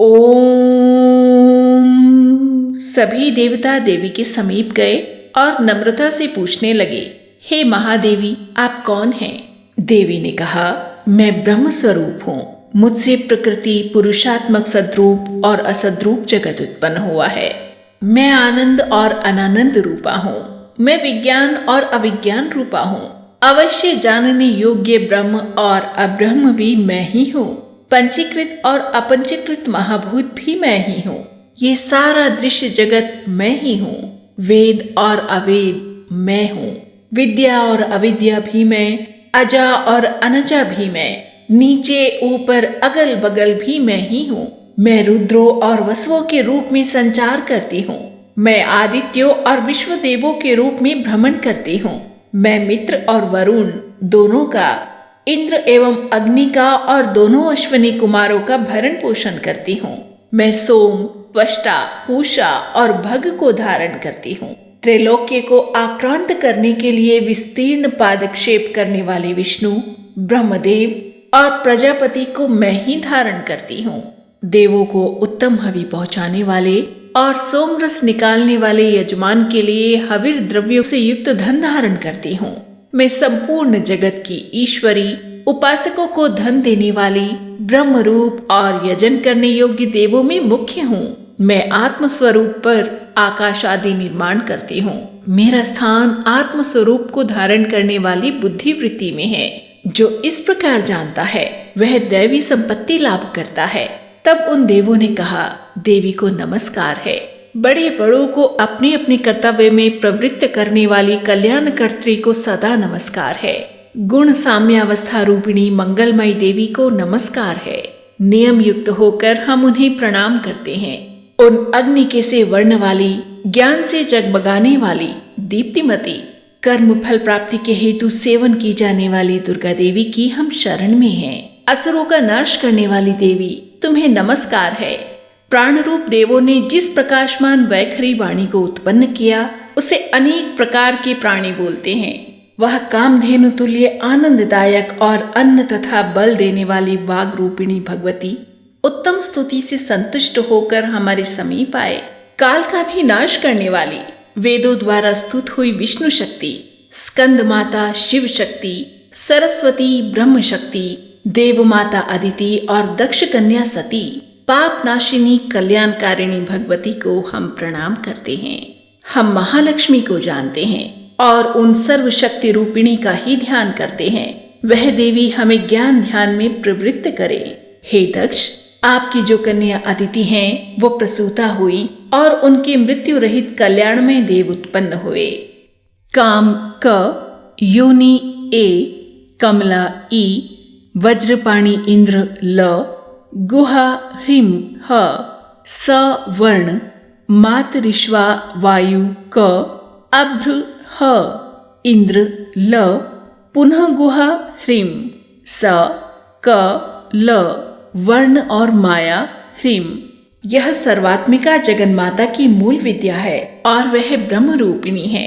ओम। सभी देवता देवी के समीप गए और नम्रता से पूछने लगे, हे महादेवी, आप कौन हैं? देवी ने कहा, मैं ब्रह्म स्वरूप हूँ। मुझसे प्रकृति, पुरुषात्मक सद्रूप और असद्रूप जगत उत्पन्न हुआ है। मैं आनंद और अनानंद रूपा हूँ। मैं विज्ञान और अविज्ञान रूपा हूँ। अवश्य जानने योग्य ब्रह्म और अब्रह्म भी मैं ही हूँ। पंचीकृत और अपंचीकृत महाभूत भी मैं ही हूँ। ये सारा दृश्य जगत मैं ही हूँ। वेद और अवेद मैं हूँ। विद्या और अविद्या भी मैं, अजा और अनजा भी मैं, नीचे ऊपर अगल बगल भी मैं ही हूँ। मैं रुद्रों और वसुओं के रूप में संचार करती हूँ। मैं आदित्यों और विश्व देवों के रूप में भ्रमण करती हूँ। मैं मित्र और वरुण दोनों का, इंद्र एवं अग्नि का और दोनों अश्विनी कुमारों का भरण पोषण करती हूँ। मैं सोम, त्वष्टा, पूषा और भग को धारण करती हूँ। त्रैलोक्य को आक्रांत करने के लिए विस्तीर्ण पादक्षेप करने वाले विष्णु, ब्रह्मदेव और प्रजापति को मैं ही धारण करती हूँ। देवों को उत्तम हवि पहुँचाने वाले और सोमरस निकालने वाले यजमान के लिए हविर द्रव्यों से युक्त धन धारण करती हूँ। मैं संपूर्ण जगत की ईश्वरी, उपासकों को धन देने वाली, ब्रह्म रूप और यजन करने योग्य देवों में मुख्य हूँ। मैं आत्म स्वरूप पर आकाश आदि निर्माण करती हूँ। मेरा स्थान आत्म स्वरूप को धारण करने वाली बुद्धि वृत्ति में है। जो इस प्रकार जानता है वह दैवी संपत्ति लाभ करता है। तब उन देवों ने कहा, देवी को नमस्कार है। बड़े बड़ों को अपने अपने कर्तव्य में प्रवृत्त करने वाली कल्याणकर्त्री को सदा नमस्कार है। गुण साम्यावस्था रूपिणी मंगलमयी देवी को नमस्कार है। नियम युक्त होकर हम उन्हें प्रणाम करते हैं। उन अग्नि के से वर्ण वाली, ज्ञान से जगमगाने वाली, दीप्तिमती, कर्म फल प्राप्ति के हेतु सेवन की जाने वाली दुर्गा देवी की हम शरण में हैं। असुरों का नाश करने वाली देवी, तुम्हें नमस्कार है। प्राण रूप देवों ने जिस प्रकाशमान वैखरी वाणी को उत्पन्न किया, उसे अनेक प्रकार के प्राणी बोलते हैं। वह कामधेनु तुल्य आनंददायक और अन्न तथा बल देने वाली वाग रूपिणी भगवती उत्तम स्तुति से संतुष्ट होकर हमारे समीप आए। काल का भी नाश करने वाली, वेदों द्वारा स्तुत हुई विष्णु शक्ति, स्कंद माता शिव शक्ति, सरस्वती ब्रह्म शक्ति, देव माता अदिति और दक्ष कन्या सती, पाप नाशिनी कल्याणकारिणी भगवती को हम प्रणाम करते हैं। हम महालक्ष्मी को जानते हैं और उन सर्वशक्ति रूपिणी का ही ध्यान करते हैं। वह देवी हमें ज्ञान ध्यान में प्रवृत्त करे। हे दक्ष, आपकी जो कन्या अदिति हैं, वो प्रसूता हुई और उनके मृत्यु रहित कल्याणमय देव उत्पन्न हुए। काम क, योनि ए, कमला ई, वज्रपाणी इंद्र ल, गुहा ह्रीम ह, स वर्ण, मातरिश्वा वायु क, अभ्र ह, इंद्र ल, पुनः गुहा ह्रीम स, क ल वर्ण और माया ह्रीम। यह सर्वात्मिका जगन्माता की मूल विद्या है और वह ब्रह्म रूपिणी है।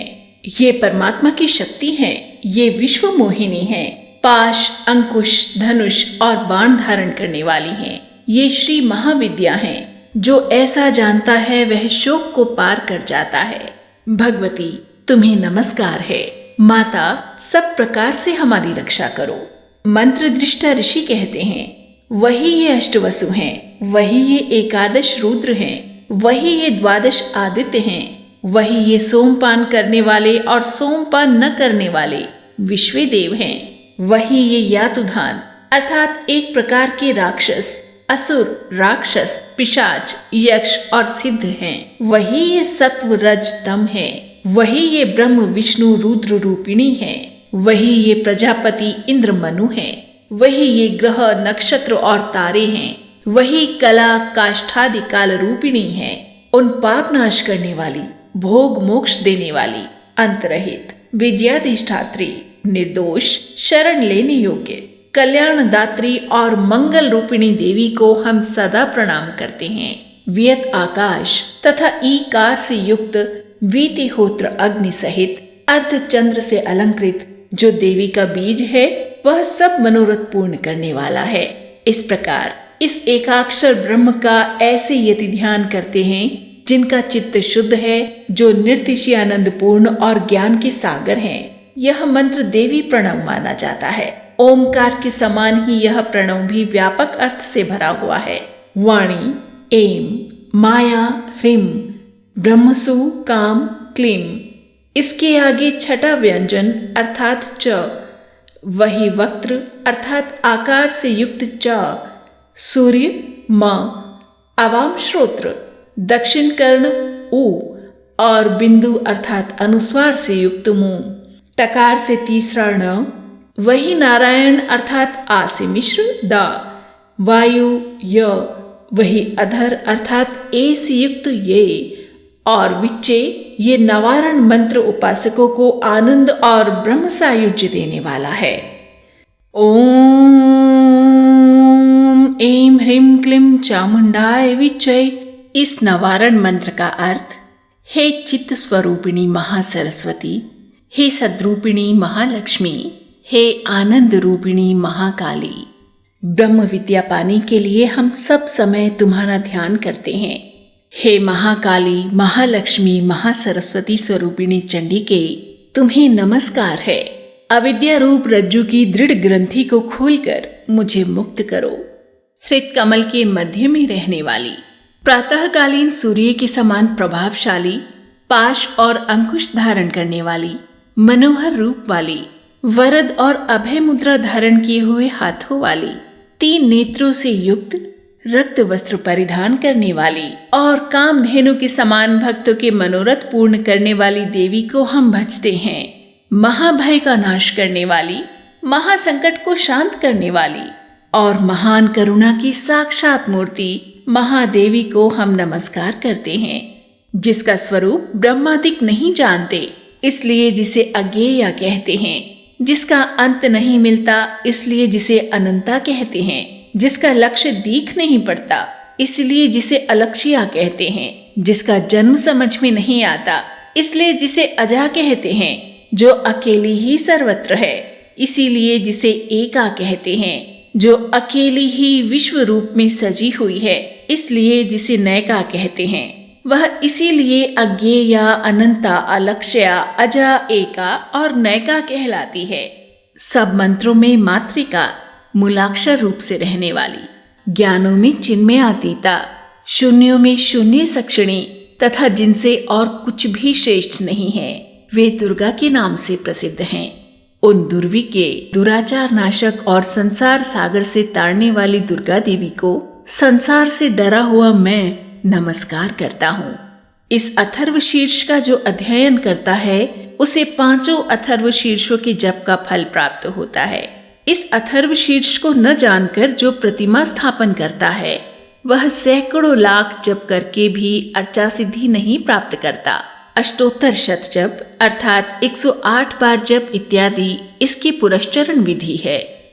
ये परमात्मा की शक्ति है। ये विश्व मोहिनी है। पाश, अंकुश, धनुष और बाण धारण करने वाली हैं। ये श्री महाविद्या हैं। जो ऐसा जानता है वह शोक को पार कर जाता है। भगवती तुम्हें नमस्कार है। माता सब प्रकार से हमारी रक्षा करो। मंत्र दृष्टा ऋषि कहते हैं वही ये अष्टवसु हैं, वही ये एकादश रुद्र हैं, वही ये द्वादश आदित्य हैं, वही ये सोमपान करने वाले और सोमपान न करने वाले विश्व देव हैं, वही ये यातुधान अर्थात एक प्रकार के राक्षस, असुर, राक्षस, पिशाच, यक्ष और सिद्ध हैं, वही ये सत्व रज तम है, वही ये ब्रह्म विष्णु रुद्र रूपिणी है, वही ये प्रजापति इंद्र मनु है, वही ये ग्रह नक्षत्र और तारे हैं, वही कला काष्ठादि काल रूपिणी है, उन पाप नाश करने वाली, भोग मोक्ष देने वाली, अंतरहित, विद्याधिष्ठात्री, निर्दोष, शरण लेने योग्य, कल्याण दात्री और मंगल रूपिणी देवी को हम सदा प्रणाम करते हैं। वियत आकाश तथा ईकार से युक्त वीतिहोत्र अग्नि सहित अर्ध चंद्र से अलंकृत जो देवी का बीज है वह सब मनोरथ पूर्ण करने वाला है। इस प्रकार इस एकाक्षर ब्रह्म का ऐसे यति ध्यान करते हैं जिनका चित्त शुद्ध है, जो निर्तिशय आनंद पूर्ण और ज्ञान के सागर हैं। यह मंत्र देवी प्रणव माना जाता है। ओमकार के समान ही यह प्रणव भी व्यापक अर्थ से भरा हुआ है। वाणी, एम, माया, ह्रीम, ब्रह्मसु, काम, क्लीम। इसके आगे छठा व्यंजन अर्थात च, वही वक्त्र अर्थात आकार से युक्त च, सूर्य म, अवाम श्रोत्र, दक्षिण कर्ण उ और बिंदु अर्थात अनुस्वार से युक्त मुंह। टकार से तीसरा ण, वही नारायण अर्थात आ से मिश्र ड, वायु य, वही अधर अर्थात ए से युक्त ये और विच्चे ये नवारण मंत्र उपासकों को आनंद और ब्रह्म सायुज्य देने वाला है। ओम ऐं ह्रीं क्लीं चामुंडाय विच्चे। इस नवारण मंत्र का अर्थ हे चित्त स्वरूपिणी महासरस्वती, हे सद्रूपिणी महालक्ष्मी, हे आनंद रूपिणी महाकाली। ब्रह्म विद्या पाने के लिए हम सब समय तुम्हारा ध्यान करते हैं। हे महाकाली, महालक्ष्मी, महासरस्वती स्वरूपिणी चंडिके, तुम्हें नमस्कार है। अविद्या रूप रज्जु की दृढ़ ग्रंथि को खोलकर मुझे मुक्त करो। हृत कमल के मध्य में रहने वाली, प्रातःकालीन सूर्य के समान प्रभावशाली, पाश और अंकुश धारण करने वाली, मनोहर रूप वाली, वरद और अभय मुद्रा धारण किए हुए हाथों वाली, 3 नेत्रों से युक्त, रक्त वस्त्र परिधान करने वाली और कामधेनु के समान भक्तों के मनोरथ पूर्ण करने वाली देवी को हम भजते हैं। महाभय का नाश करने वाली, महासंकट को शांत करने वाली और महान करुणा की साक्षात मूर्ति महादेवी को हम नमस्कार करते हैं, जिसका स्वरूप ब्रह्मादिक नहीं जानते, इसलिए जिसे अज्ञेया कहते हैं, जिसका अंत नहीं मिलता, इसलिए जिसे अनंता कहते हैं, जिसका लक्ष्य दीख नहीं पड़ता, इसलिए जिसे अलक्ष्या कहते हैं, जिसका जन्म समझ में नहीं आता, इसलिए जिसे अजा कहते हैं, जो अकेली ही सर्वत्र है, इसीलिए जिसे एका कहते हैं, जो अकेली ही विश्व रूप में सजी हुई है, इसलिए जिसे नैका कहते हैं। वह इसीलिए अज्ञेया, अनंता, अलक्ष्या, अजा, एका और नैका कहलाती है। सब मंत्रों में मातृका, मूलाक्षर रूप से रहने वाली, ज्ञानों में चिन्मयातीता, शून्यों में शून्य सक्षिणी तथा जिनसे और कुछ भी श्रेष्ठ नहीं है, वे दुर्गा के नाम से प्रसिद्ध हैं। उन दुर्वी के दुराचार नाशक और संसार सागर से ताड़ने वाली दुर्गा देवी को संसार से डरा हुआ मैं नमस्कार करता हूँ। इस अथर्व शीर्ष का जो अध्ययन करता है उसे 5 अथर्व शीर्षों के जप का फल प्राप्त होता है। इस अथर्व शीर्ष को न जानकर जो प्रतिमा स्थापन करता है वह सैकड़ों लाख जप करके भी अर्चा सिद्धि नहीं प्राप्त करता। अष्टोत्तर शत जप अर्थात 108 बार जप इत्यादि इसकी पुरस्चरण विधि है।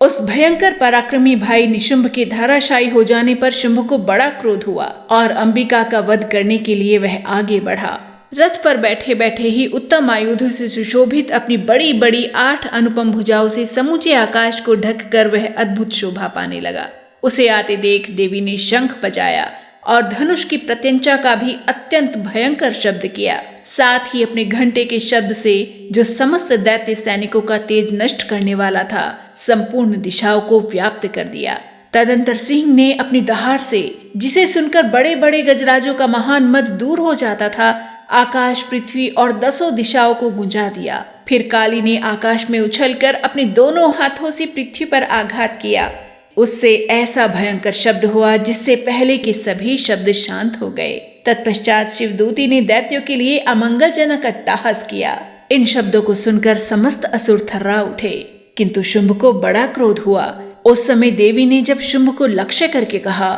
उस भयंकर पराक्रमी भाई निशुंभ के धराशायी हो जाने पर शुंभ को बड़ा क्रोध हुआ और अंबिका का वध करने के लिए वह आगे बढ़ा। रथ पर बैठे बैठे ही उत्तम आयुधों से सुशोभित अपनी बड़ी बड़ी 8 अनुपम भुजाओं से समूचे आकाश को ढककर वह अद्भुत शोभा पाने लगा। उसे आते देख देवी ने शंख बजाया और धनुष की प्रत्यंचा का भी अत्यंत भयंकर शब्द किया। साथ ही अपने घंटे के शब्द से, जो समस्त दैत्य सैनिकों का तेज नष्ट करने वाला था, संपूर्ण दिशाओं को व्याप्त कर दिया। तदंतर सिंह ने अपनी दहाड़ से, जिसे सुनकर बड़े बड़े गजराजों का महान मद दूर हो जाता था, आकाश, पृथ्वी और 10 दिशाओं को गुंजा दिया। फिर काली ने आकाश में उछलकर अपने दोनों हाथों से पृथ्वी पर आघात किया। उससे ऐसा भयंकर शब्द हुआ जिससे पहले के सभी शब्द शांत हो गए। तत्पश्चात शिवदूती ने दैत्यों के लिए अमंगलजनक अट्टहास किया। इन शब्दों को सुनकर समस्त असुर थर्रा उठे, किंतु शुंभ को बड़ा क्रोध हुआ। उस समय देवी ने जब शुंभ को लक्ष्य करके कहा,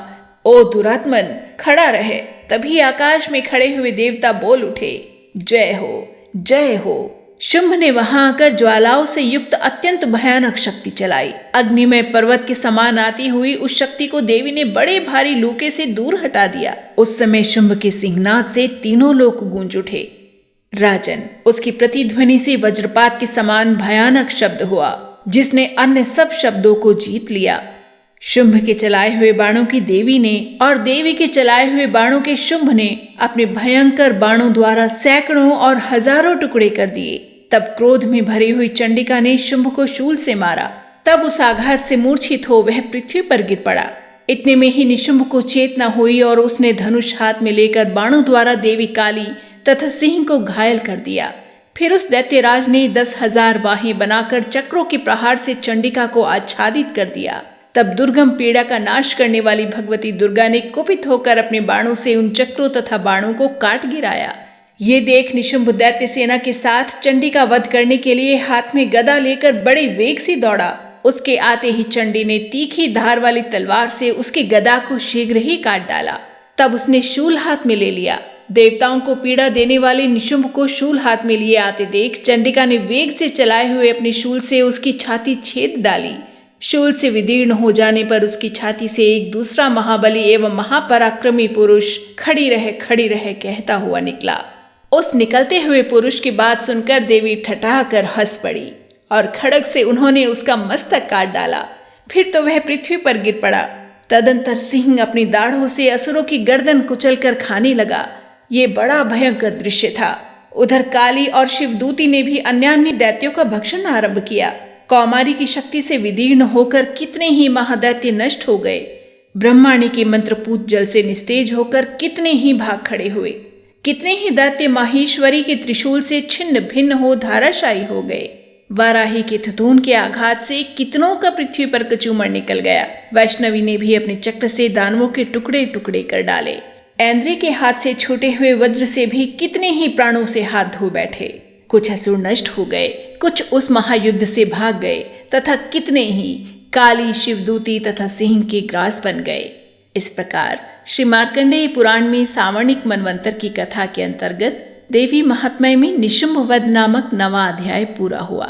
ओ दुरात्मन, खड़ा रहे, तभी आकाश में खड़े हुए देवता बोल उठे, जय हो, जय हो। शुंभ ने वहां आकर ज्वालाओं से युक्त अत्यंत भयानक शक्ति चलाई। अग्निमय पर्वत के समान आती हुई उस शक्ति को देवी ने बड़े भारी लूके से दूर हटा दिया। उस समय शुंभ के सिंहनाद से तीनों लोक गूंज उठे। राजन, उसकी प्रतिध्वनि से वज्रपात के समान भयानक शब्द हुआ, जिसने अन्य सब शब्दों को जीत लिया। शुंभ के चलाए हुए बाणों की देवी ने और देवी के चलाए हुए बाणों के शुंभ ने अपने भयंकर बाणों द्वारा सैकड़ों और हजारों टुकड़े कर दिए। तब क्रोध में भरी हुई चंडिका ने शुंभ को शूल से मारा। तब उस आघात से मूर्छित हो वह पृथ्वी पर गिर पड़ा। इतने में ही निशुंभ को चेतना हुई और उसने धनुष हाथ में लेकर बाणों द्वारा देवी काली तथा सिंह को घायल कर दिया। फिर उस दैत्यराज ने 10,000 बाहें बनाकर चक्रों के प्रहार से चंडिका को आच्छादित कर दिया। तब दुर्गम पीड़ा का नाश करने वाली भगवती दुर्गा ने कुपित होकर अपने बाणों से उन चक्रों तथा बाणों को काट गिराया। ये देख निशुंभ दैत्य सेना के साथ चंडी का वध करने के लिए हाथ में गदा लेकर बड़े वेग से दौड़ा। उसके आते ही चंडी ने तीखी धार वाली तलवार से उसके गदा को शीघ्र ही काट डाला। तब उसने शूल हाथ में ले लिया। देवताओं को पीड़ा देने वाले निशुंभ को शूल हाथ में लिए आते देख चंडिका ने वेग से चलाए हुए अपने शूल से उसकी छाती छेद डाली। शूल से विदीर्ण हो जाने पर उसकी छाती से एक दूसरा महाबली एवं महापराक्रमी पुरुष खड़ी रहे कहता हुआ निकला। उस निकलते हुए पुरुष की बात सुनकर देवी ठठाकर हंस पड़ी और खड्ग से उन्होंने उसका मस्तक काट डाला। फिर तो वह पृथ्वी पर गिर पड़ा। तदंतर सिंह अपनी दाढ़ों से असुरों की गर्दन कुचलकर खाने लगा। ये बड़ा भयंकर दृश्य था। उधर काली और शिवदूती ने भी अन्यान्य दैत्यों का भक्षण आरंभ किया। कौमारी की शक्ति से विदीर्ण होकर कितने ही महादैत्य नष्ट हो गए। ब्रह्माणी के मंत्रपूत जल से निस्तेज होकर कितने ही भाग खड़े हुए। कितने ही दैत्य माहेश्वरी के त्रिशूल से छिन्न भिन्न हो धाराशायी हो गए। वाराही के थथून के आघात से कितनों का पृथ्वी पर कचूमर निकल गया। वैष्णवी ने भी अपने चक्र से दानवों के टुकड़े टुकड़े कर डाले। ऐन्द्री के हाथ से छूटे हुए वज्र से भी कितने ही प्राणों से हाथ धो बैठे। कुछ असुर नष्ट हो गए, कुछ उस महायुद्ध से भाग गए तथा कितने ही काली, शिवदूती तथा सिंह के ग्रास बन गए। इस प्रकार श्री मार्कंडेय पुराण में सावर्णिक मनवंतर की कथा के अंतर्गत देवी महात्म्य में निशुंभ वध नामक 9वां अध्याय पूरा हुआ।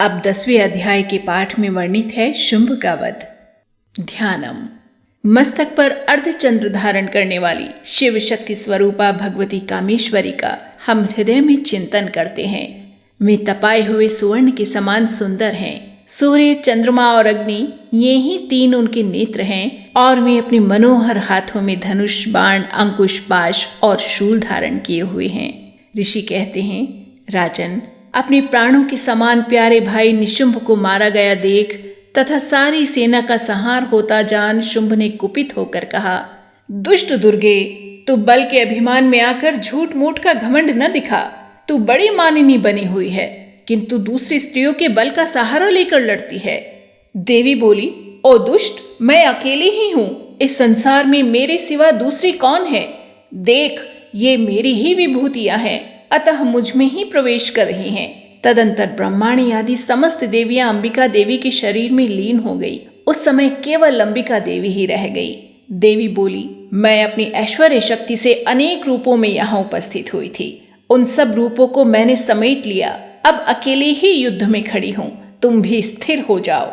अब 10वें अध्याय के पाठ में वर्णित है शुंभ का वध। ध्यानम। मस्तक पर अर्धचंद्र धारण करने वाली शिव शक्ति स्वरूपा भगवती कामेश्वरी का हम हृदय में चिंतन करते हैं। वे तपाए हुए सुवर्ण के समान सुंदर हैं। सूर्य, चंद्रमा और अग्नि, ये ही 3 उनके नेत्र हैं और वे अपने मनोहर हाथों में धनुष, बाण, अंकुश, पाश और शूल धारण किए हुए हैं। ऋषि कहते हैं, राजन, अपने प्राणों के समान प्यारे भाई निशुंभ को मारा गया देख तथा सारी सेना का संहार होता जान शुंभ ने कुपित होकर कहा, दुष्ट दुर्गे, तू बल के अभिमान में आकर झूठ मूठ का घमंड न दिखा। तू बड़ी मानिनी बनी हुई है, किंतु दूसरी स्त्रियों के बल का सहारा लेकर लड़ती है। देवी बोली, ओ दुष्ट, मैं अकेली ही हूँ। इस संसार में मेरे सिवा दूसरी कौन है? देख, ये मेरी ही विभूतियां हैं, अतः मुझ में ही प्रवेश कर रही हैं। तदंतर ब्रह्माणी आदि समस्त देवियां अंबिका देवी के शरीर में लीन हो गई। उस समय केवल अंबिका देवी ही रह गई। देवी बोली, मैं अपनी ऐश्वर्य शक्ति से अनेक रूपों में यहाँ उपस्थित हुई थी। उन सब रूपों को मैंने समेट लिया। अब अकेले ही युद्ध में खड़ी हूँ, तुम भी स्थिर हो जाओ।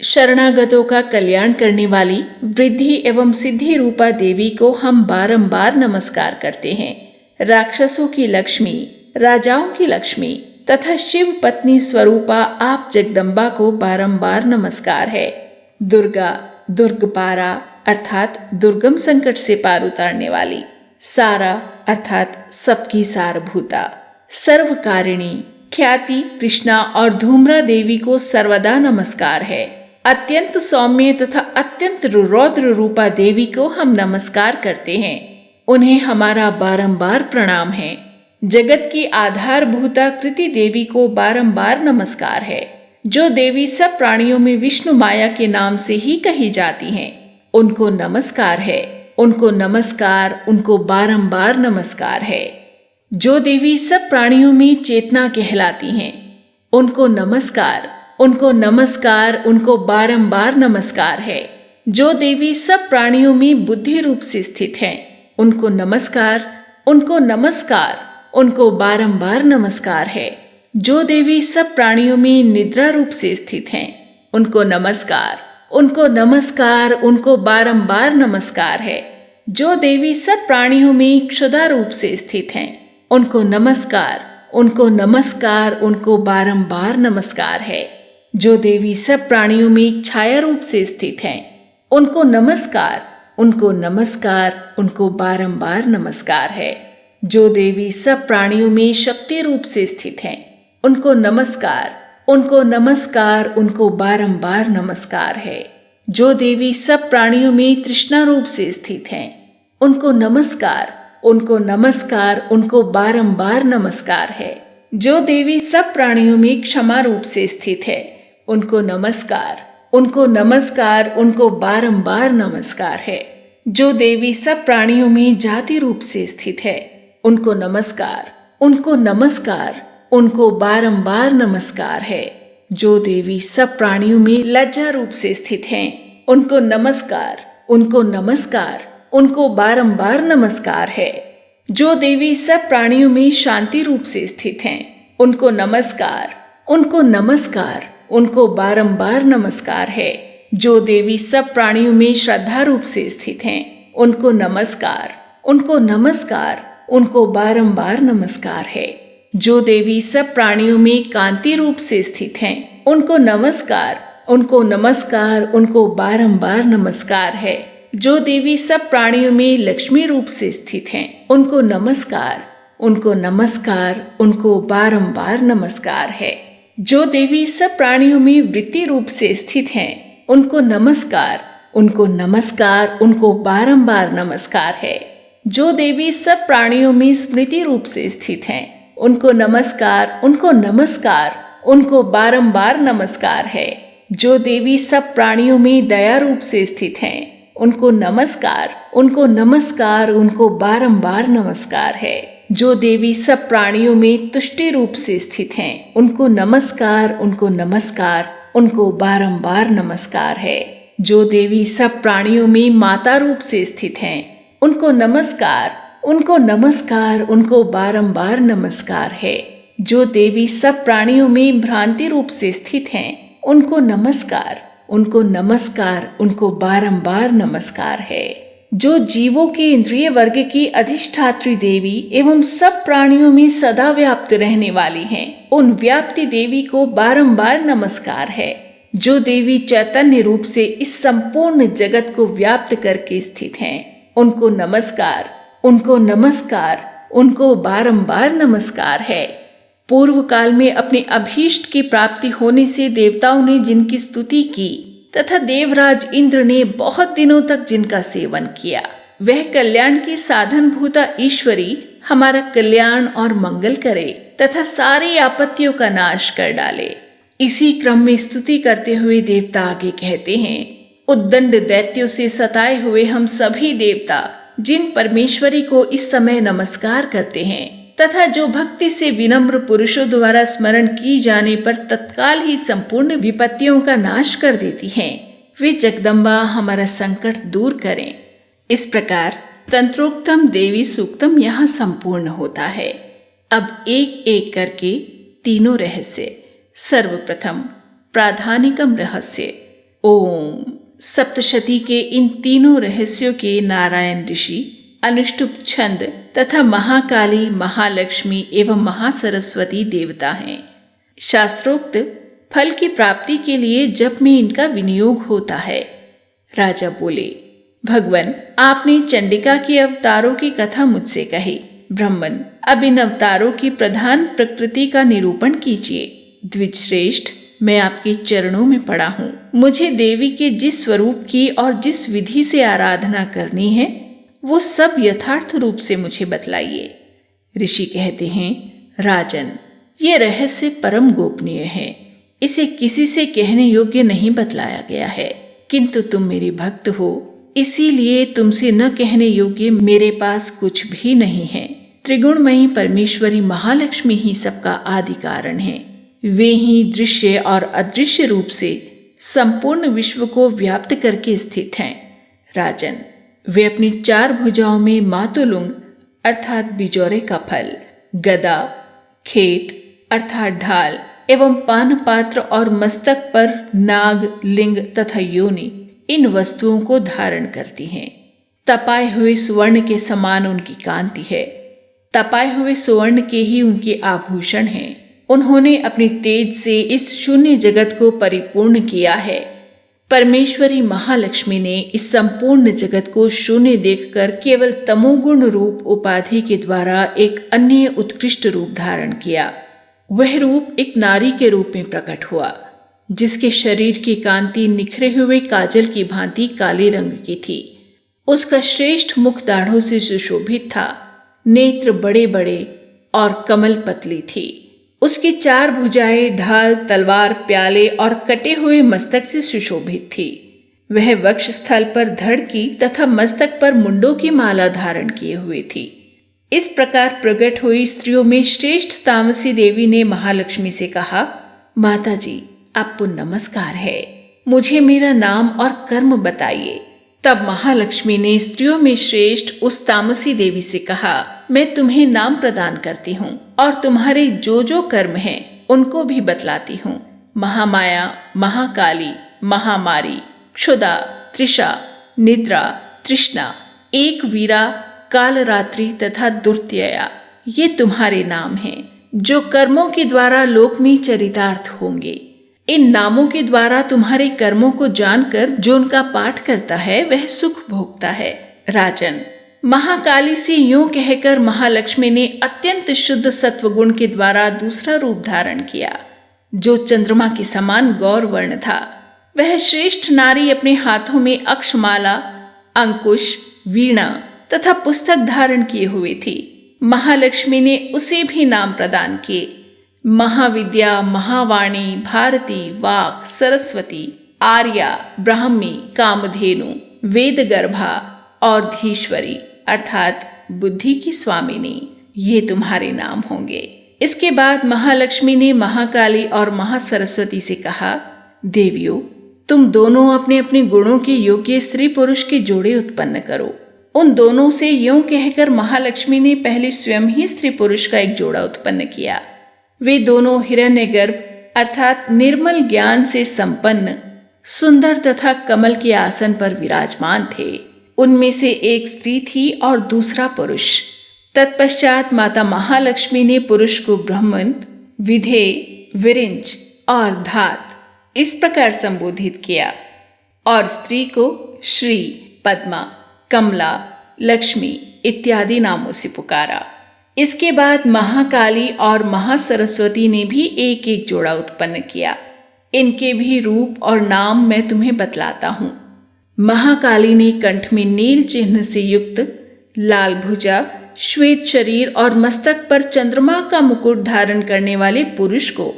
शरणागतों का कल्याण करने वाली वृद्धि एवं सिद्धि रूपा देवी को हम बारंबार नमस्कार करते हैं। राक्षसों की लक्ष्मी, राजाओं की लक्ष्मी तथा शिव पत्नी स्वरूपा आप जगदम्बा को बारंबार नमस्कार है। दुर्गा, दुर्गपारा अर्थात दुर्गम संकट से पार उतारने वाली, सारा अर्थात सबकी सारभूता, सर्वकारिणी ख्याति कृष्णा और धूम्रा देवी को सर्वदा नमस्कार है। अत्यंत सौम्य तथा अत्यंत रौद्र रूपा देवी को हम नमस्कार करते हैं। उन्हें हमारा बारंबार प्रणाम है। जगत की आधारभूता कृति देवी को बारंबार नमस्कार है। जो देवी सब प्राणियों में विष्णु माया के नाम से ही कही जाती हैं, उनको नमस्कार है। उनको नमस्कार, उनको बारंबार नमस्कार है। जो देवी सब प्राणियों में चेतना कहलाती हैं, उनको नमस्कार, उनको नमस्कार, उनको बारंबार नमस्कार है। जो देवी सब प्राणियों में बुद्धि रूप से स्थित हैं, उनको नमस्कार, उनको नमस्कार, उनको बारंबार नमस्कार है। जो देवी सब प्राणियों में निद्रा रूप से स्थित हैं, उनको नमस्कार, उनको नमस्कार, उनको बारंबार नमस्कार है। जो देवी सब प्राणियों में क्षुधा रूप से स्थित हैं, उनको नमस्कार, उनको नमस्कार, उनको बारंबार नमस्कार है। जो देवी सब प्राणियों में छाया रूप से स्थित हैं, उनको नमस्कार, उनको नमस्कार, उनको बारंबार नमस्कार है। जो देवी सब प्राणियों में शक्ति रूप से स्थित हैं, उनको नमस्कार, उनको नमस्कार, उनको बारंबार नमस्कार है। जो देवी सब प्राणियों में तृष्णा रूप से स्थित हैं, उनको नमस्कार, उनको नमस्कार, उनको बारंबार नमस्कार है। जो देवी सब प्राणियों में क्षमा रूप से स्थित है, उनको नमस्कार, उनको नमस्कार, उनको बारंबार नमस्कार है। जो देवी सब प्राणियों में जाति रूप से स्थित है, उनको नमस्कार, उनको नमस्कार, उनको बारंबार नमस्कार है। जो देवी सब प्राणियों में लज्जा रूप से स्थित हैं, उनको नमस्कार, उनको नमस्कार, उनको बारंबार नमस्कार है। जो देवी सब प्राणियों में शांति रूप से स्थित हैं, उनको नमस्कार, उनको नमस्कार, उनको बारंबार नमस्कार है। जो देवी सब प्राणियों में श्रद्धा रूप से स्थित हैं, उनको नमस्कार, उनको नमस्कार, उनको बारंबार नमस्कार है। जो देवी सब प्राणियों में कांति रूप से स्थित हैं, उनको नमस्कार, उनको नमस्कार, उनको बारंबार नमस्कार है। जो देवी सब प्राणियों में लक्ष्मी रूप से स्थित हैं, उनको नमस्कार, उनको नमस्कार, उनको बारंबार नमस्कार है। जो देवी सब प्राणियों में वृत्ति रूप से स्थित हैं, उनको नमस्कार, उनको नमस्कार, उनको बारंबार नमस्कार है। जो देवी सब प्राणियों में स्मृति रूप से स्थित हैं, उनको नमस्कार, उनको नमस्कार, उनको बारंबार नमस्कार है। जो देवी सब प्राणियों में दया रूप से स्थित हैं, उनको नमस्कार, उनको नमस्कार, उनको बारंबार नमस्कार है। जो देवी सब प्राणियों में तुष्टि रूप से स्थित हैं, उनको नमस्कार, उनको नमस्कार, उनको बारंबार नमस्कार है। जो देवी सब प्राणियों में माता रूप से स्थित हैं, उनको नमस्कार, उनको नमस्कार, उनको बारंबार नमस्कार है। जो देवी सब प्राणियों में भ्रांति रूप से स्थित हैं, उनको नमस्कार, उनको नमस्कार, उनको बारंबार नमस्कार है। जो जीवों के इंद्रिय वर्ग की अधिष्ठात्री देवी एवं सब प्राणियों में सदा व्याप्त रहने वाली हैं, उन व्याप्ति देवी को बारंबार नमस्कार है। जो देवी चैतन्य रूप से इस संपूर्ण जगत को व्याप्त करके स्थित हैं, उनको नमस्कार, उनको नमस्कार, उनको बारंबार नमस्कार है। पूर्व काल में अपने अभीष्ट की प्राप्ति होने से देवताओं ने जिनकी स्तुति की तथा देवराज इंद्र ने बहुत दिनों तक जिनका सेवन किया, वह कल्याण की साधन भूता ईश्वरी हमारा कल्याण और मंगल करे तथा सारी आपत्तियों का नाश कर डाले। इसी क्रम में स्तुति करते हुए देवता आगे कहते हैं, उद्दंड दैत्यों से सताए हुए हम सभी देवता जिन परमेश्वरी को इस समय नमस्कार करते हैं तथा जो भक्ति से विनम्र पुरुषों द्वारा स्मरण की जाने पर तत्काल ही संपूर्ण विपत्तियों का नाश कर देती हैं, वे जगदम्बा हमारा संकट दूर करें। इस प्रकार तंत्रोक्तम देवी सूक्तम यहाँ संपूर्ण होता है। अब एक एक करके तीनों रहस्य। सर्वप्रथम प्राधानिकम रहस्य। ओम। सप्तशती के इन तीनों रहस्यों के नारायण ऋषि, अनुष्टुप छंद तथा महाकाली, महालक्ष्मी एवं महासरस्वती देवता हैं। शास्त्रोक्त फल की प्राप्ति के लिए जप में इनका विनियोग होता है। राजा बोले, भगवान, आपने चंडिका के अवतारों की कथा मुझसे कही। ब्राह्मण, अब इन अवतारों की प्रधान प्रकृति का निरूपण कीजिए। द्विज श्रेष्ठ, मैं आपके चरणों में पड़ा हूँ। मुझे देवी के जिस स्वरूप की और जिस विधि से आराधना करनी है वो सब यथार्थ रूप से मुझे बतलाइए। ऋषि कहते हैं, राजन, ये रहस्य परम गोपनीय है। इसे किसी से कहने योग्य नहीं बतलाया गया है, किंतु तुम मेरे भक्त हो, इसीलिए तुमसे न कहने योग्य मेरे पास कुछ भी नहीं है। त्रिगुणमयी परमेश्वरी महालक्ष्मी ही सबका आदि कारण है। वे ही दृश्य और अदृश्य रूप से संपूर्ण विश्व को व्याप्त करके स्थित हैं। राजन, वे अपनी 4 भुजाओं में मातुलुंग अर्थात बिजौरे का फल, गदा, खेट अर्थात ढाल एवं पान पात्र और मस्तक पर नाग, लिंग तथा योनि, इन वस्तुओं को धारण करती हैं। तपाए हुए सुवर्ण के समान उनकी कांति है। तपाए हुए सुवर्ण के ही उनके आभूषण हैं। उन्होंने अपने तेज से इस शून्य जगत को परिपूर्ण किया है। परमेश्वरी महालक्ष्मी ने इस संपूर्ण जगत को शून्य देखकर केवल तमोगुण रूप उपाधि के द्वारा एक अन्य उत्कृष्ट रूप धारण किया। वह रूप एक नारी के रूप में प्रकट हुआ, जिसके शरीर की कांति निखरे हुए काजल की भांति काले रंग की थी। उसका श्रेष्ठ मुख दाढ़ों से सुशोभित था। नेत्र बड़े बड़े और कमल पतली थी। उसकी 4 भुजाएं ढाल, तलवार, प्याले और कटे हुए मस्तक से सुशोभित थी। वह वक्ष स्थल पर धड़ की तथा मस्तक पर मुंडों की माला धारण किए हुए थी। इस प्रकार प्रकट हुई स्त्रियों में श्रेष्ठ तामसी देवी ने महालक्ष्मी से कहा, माता जी, आपको नमस्कार है। मुझे मेरा नाम और कर्म बताइए। तब महालक्ष्मी ने स्त्रियों में श्रेष्ठ उस तामसी देवी से कहा, मैं तुम्हें नाम प्रदान करती हूँ और तुम्हारे जो जो कर्म हैं उनको भी बतलाती हूँ। महामाया, महाकाली, महामारी, क्षुधा, त्रिषा, निद्रा, तृष्णा, एक वीरा, कालरात्रि तथा दुर्त्यया, ये तुम्हारे नाम हैं, जो कर्मों के द्वारा लोक में चरितार्थ होंगे। इन नामों के द्वारा तुम्हारे कर्मों को जानकर जो उनका पाठ करता है वह सुख भोगता है। राजन, महाकाली से यूं कहकर महालक्ष्मी ने अत्यंत शुद्ध सत्वगुण के द्वारा दूसरा रूप धारण किया, जो चंद्रमा के समान गौर वर्ण था। वह श्रेष्ठ नारी अपने हाथों में अक्षमाला, अंकुश, वीणा तथा पुस्तक धारण किए हुए थी। महालक्ष्मी ने उसे भी नाम प्रदान किए। महाविद्या, महावाणी, भारती, वाक, सरस्वती, आर्या, ब्राह्मी, कामधेनु, वेदगर्भा और धीश्वरी अर्थात बुद्धि की स्वामिनी, ये तुम्हारे नाम होंगे। इसके बाद महालक्ष्मी ने महाकाली और महासरस्वती से कहा, देवियों, तुम दोनों अपने अपने गुणों के योग्य स्त्री पुरुष के जोड़े उत्पन्न करो। उन दोनों से यूं कहकर महालक्ष्मी ने पहले स्वयं ही स्त्री पुरुष का एक जोड़ा उत्पन्न किया। वे दोनों हिरण्यगर्भ अर्थात निर्मल ज्ञान से संपन्न, सुंदर तथा कमल के आसन पर विराजमान थे। उनमें से एक स्त्री थी और दूसरा पुरुष। तत्पश्चात माता महालक्ष्मी ने पुरुष को ब्राह्मण, विधेय, विरिंच और धात इस प्रकार संबोधित किया और स्त्री को श्री, पद्मा, कमला, लक्ष्मी इत्यादि नामों से पुकारा। इसके बाद महाकाली और महासरस्वती ने भी एक एक जोड़ा उत्पन्न किया। इनके भी रूप और नाम मैं तुम्हें बतलाता हूँ। महाकाली ने कंठ में नील चिन्ह से युक्त लाल भुजा, श्वेत शरीर और मस्तक पर चंद्रमा का मुकुट धारण करने वाले पुरुष को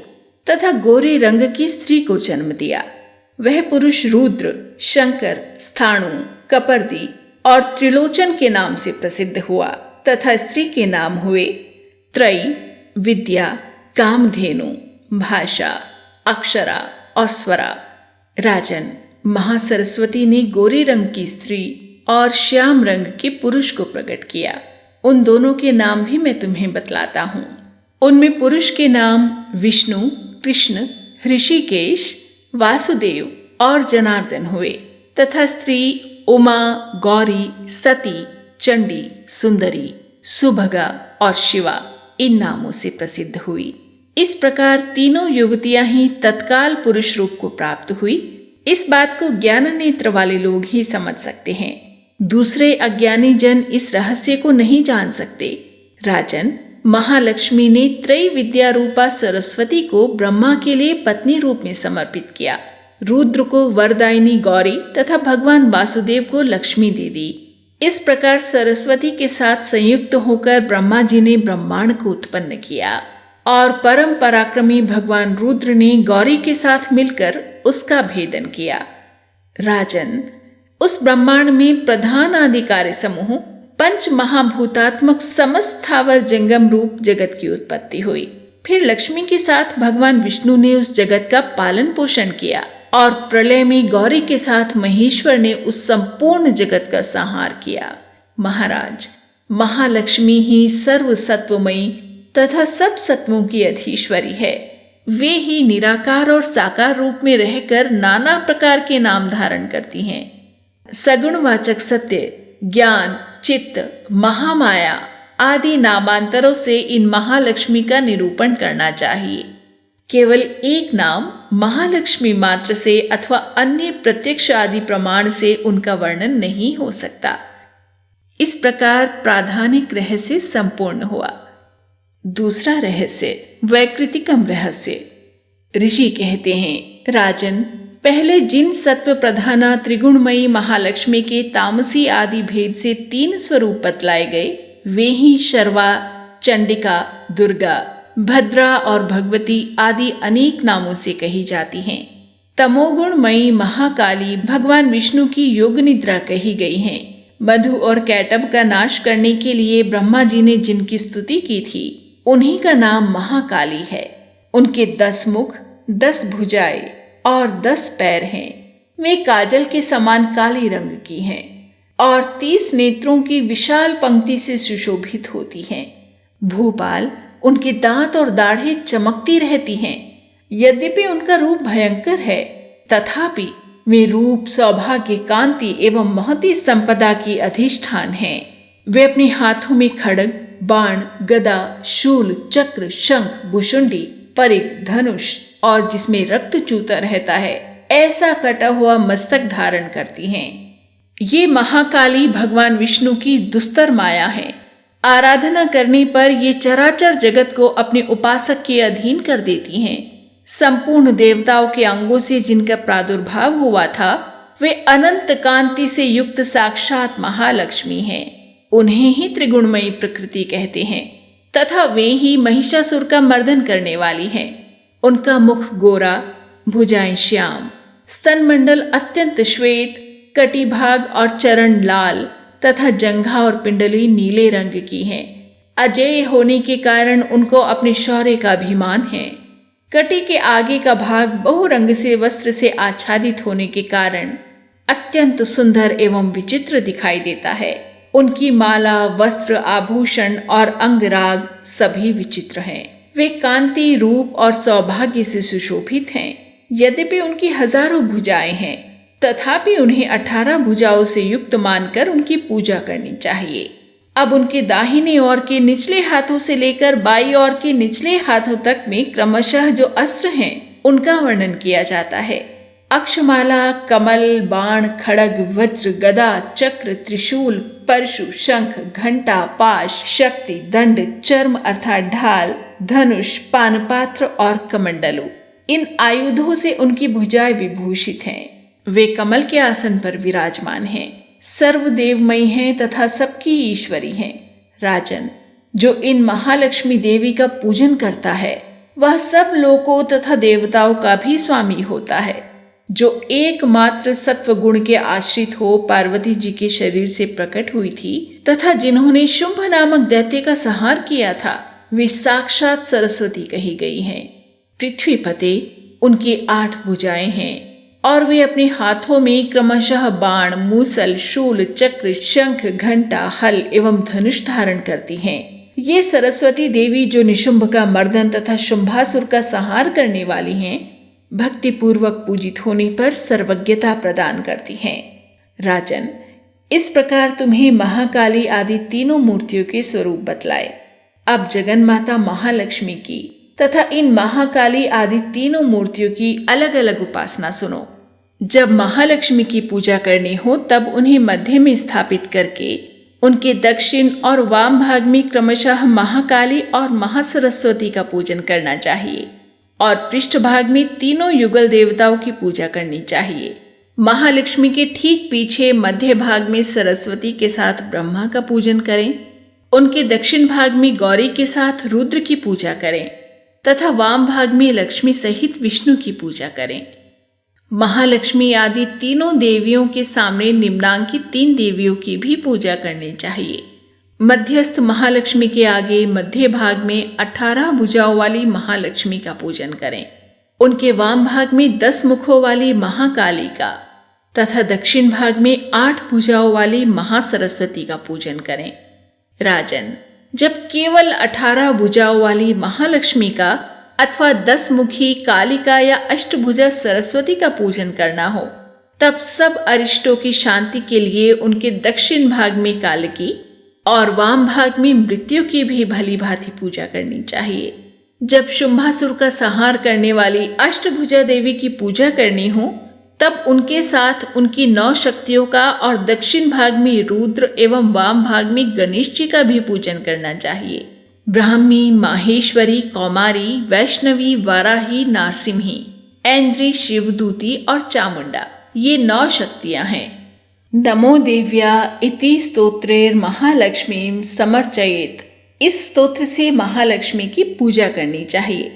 तथा गोरे रंग की स्त्री को जन्म दिया। वह पुरुष रुद्र, शंकर, स्थाणु, कपर्दी और त्रिलोचन के नाम से प्रसिद्ध हुआ तथा स्त्री के नाम हुए त्रयी, विद्या, कामधेनु, भाषा, अक्षरा और स्वरा। राजन, महासरस्वती ने गोरे रंग की स्त्री और श्याम रंग के पुरुष को प्रकट किया। उन दोनों के नाम भी मैं तुम्हें बतलाता हूँ। उनमें पुरुष के नाम विष्णु, कृष्ण, ऋषिकेश, वासुदेव, और जनार्दन हुए तथा स्त्री उमा, गौरी, सती, चंडी, सुंदरी, सुभगा और शिवा इन नामों से प्रसिद्ध हुई। इस प्रकार तीनों युवतियां ही तत्काल पुरुष रूप को प्राप्त हुई। इस बात को ज्ञान नेत्र वाले लोग ही समझ सकते हैं, दूसरे अज्ञानी जन इस रहस्य को नहीं जान सकते। राजन, महालक्ष्मी ने त्रय विद्या रूपा सरस्वती को ब्रह्मा के लिए पत्नी रूप में समर्पित किया, रुद्र को वरदायिनी गौरी तथा भगवान वासुदेव को लक्ष्मी दे दी। इस प्रकार सरस्वती के साथ संयुक्त होकर ब्रह्मा जी ने ब्रह्मांड को उत्पन्न किया और परम पराक्रमी भगवान रुद्र ने गौरी के साथ मिलकर उसका भेदन किया। राजन, उस ब्रह्मांड में प्रधान आदि कार्य समूह पंच महाभूतात्मक समस्त स्थावर जंगम रूप जगत की उत्पत्ति हुई। फिर लक्ष्मी के साथ भगवान विष्णु ने उस जगत का पालन पोषण किया और प्रलय में गौरी के साथ महेश्वर ने उस संपूर्ण जगत का संहार किया। महाराज, महालक्ष्मी ही सर्व सत्वमयी तथा सब सत्वों की अधीश्वरी है। वे ही निराकार और साकार रूप में रहकर नाना प्रकार के नाम धारण करती हैं। सगुणवाचक सत्य, ज्ञान, चित्त, महामाया आदि नामांतरों से इन महालक्ष्मी का निरूपण करना चाहिए। केवल एक नाम महालक्ष्मी मात्र से अथवा अन्य प्रत्यक्ष आदि प्रमाण से उनका वर्णन नहीं हो सकता। इस प्रकार प्राधानिक रहस्य संपूर्ण हुआ। दूसरा रहस्य, वैकृतिकम रहस्य। ऋषि कहते हैं, राजन, पहले जिन सत्व प्रधाना त्रिगुणमयी महालक्ष्मी के तामसी आदि भेद से 3 स्वरूप बतलाए गए, वे ही शर्वा, चंडिका, दुर्गा, भद्रा और भगवती आदि अनेक नामों से कही जाती हैं। तमोगुणमयी महाकाली भगवान विष्णु की योग निद्रा कही गई हैं। मधु और कैटभ का नाश करने के लिए ब्रह्मा जी ने जिनकी स्तुति की थी, उन्हीं का नाम महाकाली है। उनके 10 मुख, 10 भुजाएं और 10 पैर हैं। वे काजल के समान काले रंग की हैं और 30 नेत्रों की विशाल पंक्ति से सुशोभित होती हैं। भूपाल, उनके दांत और दाढ़ें चमकती रहती हैं। यद्यपि उनका रूप भयंकर है, तथापि वे रूप, सौभाग्य, कांति एवं महती संपदा की अधिष्ठान हैं। वे अपने हाथों में खड्ग, बाण, गदा, शूल, चक्र, शंख, भुशुंडी, परिघ, धनुष और जिसमें रक्त चूता रहता है ऐसा कटा हुआ मस्तक धारण करती हैं। ये महाकाली भगवान विष्णु की दुस्तर माया है। आराधना करने पर ये चराचर जगत को अपने उपासक के अधीन कर देती हैं। संपूर्ण देवताओं के अंगों से जिनका प्रादुर्भाव हुआ था, वे अनंत कांति से युक्त साक्षात महालक्ष्मी हैं। उन्हें ही त्रिगुणमयी प्रकृति कहते हैं तथा वे ही महिषासुर का मर्दन करने वाली हैं। उनका मुख गोरा, भुजाएं श्याम, स्तनमंडल अत्यंत श्वेत, कटिभाग और चरण लाल तथा जंघा और पिंडली नीले रंग की हैं। अजेय होने के कारण उनको अपने शौर्य का अभिमान है। कटी के आगे का भाग बहुरंग से वस्त्र से आच्छादित होने के कारण अत्यंत सुंदर एवं विचित्र दिखाई देता है। उनकी माला, वस्त्र, आभूषण और अंगराग सभी विचित्र हैं। वे कांति, रूप और सौभाग्य से सुशोभित हैं। यद्यपि उनकी हजारों भुजाएं हैं, तथापि उन्हें 18 भुजाओं से युक्त मानकर उनकी पूजा करनी चाहिए। अब उनके दाहिने ओर के निचले हाथों से लेकर बाईं ओर के निचले हाथों तक में क्रमशः जो अस्त्र हैं, उनका वर्णन किया जाता है। अक्षमाला, कमल, बाण, खड्ग, वज्र, गदा, चक्र, त्रिशूल, परशु, शंख, घंटा, पाश, शक्ति, दंड, चर्म अर्थात ढाल, धनुष, पानपात्र और कमंडलु, इन आयुधों से उनकी भुजाएं विभूषित हैं। वे कमल के आसन पर विराजमान हैं, सर्वदेवमयी हैं तथा सबकी ईश्वरी हैं। राजन, जो इन महालक्ष्मी देवी का पूजन करता है, वह सब लोकों तथा देवताओं का भी स्वामी होता है। जो एकमात्र सत्व गुण के आश्रित हो पार्वती जी के शरीर से प्रकट हुई थी तथा जिन्होंने शुंभ नामक दैत्य का संहार किया था, वे साक्षात सरस्वती कही गई हैं। पृथ्वीपते, उनकी 8 भुजाएं हैं और वे अपने हाथों में क्रमशः बाण, मूसल, शूल, चक्र, शंख, घंटा, हल एवं धनुष धारण करती हैं। ये सरस्वती देवी जो निशुंभ का मर्दन तथा शुंभासुर का संहार करने वाली हैं, भक्ति पूर्वक पूजित होने पर सर्वज्ञता प्रदान करती हैं। राजन, इस प्रकार तुम्हें महाकाली आदि तीनों मूर्तियों के स्वरूप बतलाए। अब जगन माता महालक्ष्मी की तथा इन महाकाली आदि तीनों मूर्तियों की अलग अलग उपासना सुनो। जब महालक्ष्मी की पूजा करनी हो तब उन्हें मध्य में स्थापित करके उनके दक्षिण और वाम भाग में क्रमशः महाकाली और महासरस्वती का पूजन करना चाहिए और पृष्ठभाग में तीनों युगल देवताओं की पूजा करनी चाहिए। महालक्ष्मी के ठीक पीछे मध्य भाग में सरस्वती के साथ ब्रह्मा का पूजन करें, उनके दक्षिण भाग में गौरी के साथ रुद्र की पूजा करें तथा वाम भाग में लक्ष्मी सहित विष्णु की पूजा करें। महालक्ष्मी आदि तीनों देवियों के सामने निम्नांकित 3 देवियों की भी पूजा करनी चाहिए। मध्यस्थ महालक्ष्मी के आगे मध्य भाग में 18 भुजाओं वाली महालक्ष्मी का पूजन करें, उनके वाम भाग में 10 मुखों वाली महाकाली का तथा दक्षिण भाग में 8 भुजाओं वाली महासरस्वती का पूजन करें। राजन, जब केवल 18 भुजाओं वाली महालक्ष्मी का अथवा 10 मुखी कालिका या अष्टभुजा सरस्वती का पूजन करना हो तब सब अरिष्टों की शांति के लिए उनके दक्षिण भाग में कालिकी और वाम भाग में मृत्यु की भी भली भांति पूजा करनी चाहिए। जब शुंभासुर का संहार करने वाली अष्टभुजा देवी की पूजा करनी हो तब उनके साथ उनकी 9 शक्तियों का और दक्षिण भाग में रुद्र एवं वाम भाग में गणेश जी का भी पूजन करना चाहिए। ब्राह्मी, माहेश्वरी, कौमारी, वैष्णवी, वाराही, नारसिंही, ऐन्द्री, शिवदूती और चामुंडा, ये 9 शक्तियां हैं। नमो देव्या इति स्तोत्रेर महालक्ष्मीं समर्चयेत, इस स्तोत्र से महालक्ष्मी की पूजा करनी चाहिए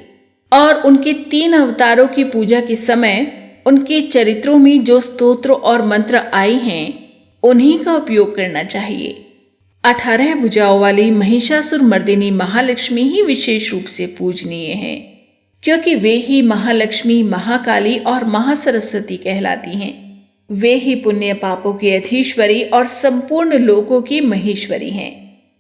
और उनके 3 अवतारों की पूजा के समय उनके चरित्रों में जो स्तोत्र और मंत्र आए हैं उन्हीं का उपयोग करना चाहिए। 18 भुजाओं वाली महिषासुर मर्दिनी महालक्ष्मी ही विशेष रूप से पूजनीय है, क्योंकि वे ही महालक्ष्मी, महाकाली और महासरस्वती कहलाती हैं। वे ही पुण्य पापों की अधीश्वरी और संपूर्ण लोकों की महेश्वरी हैं।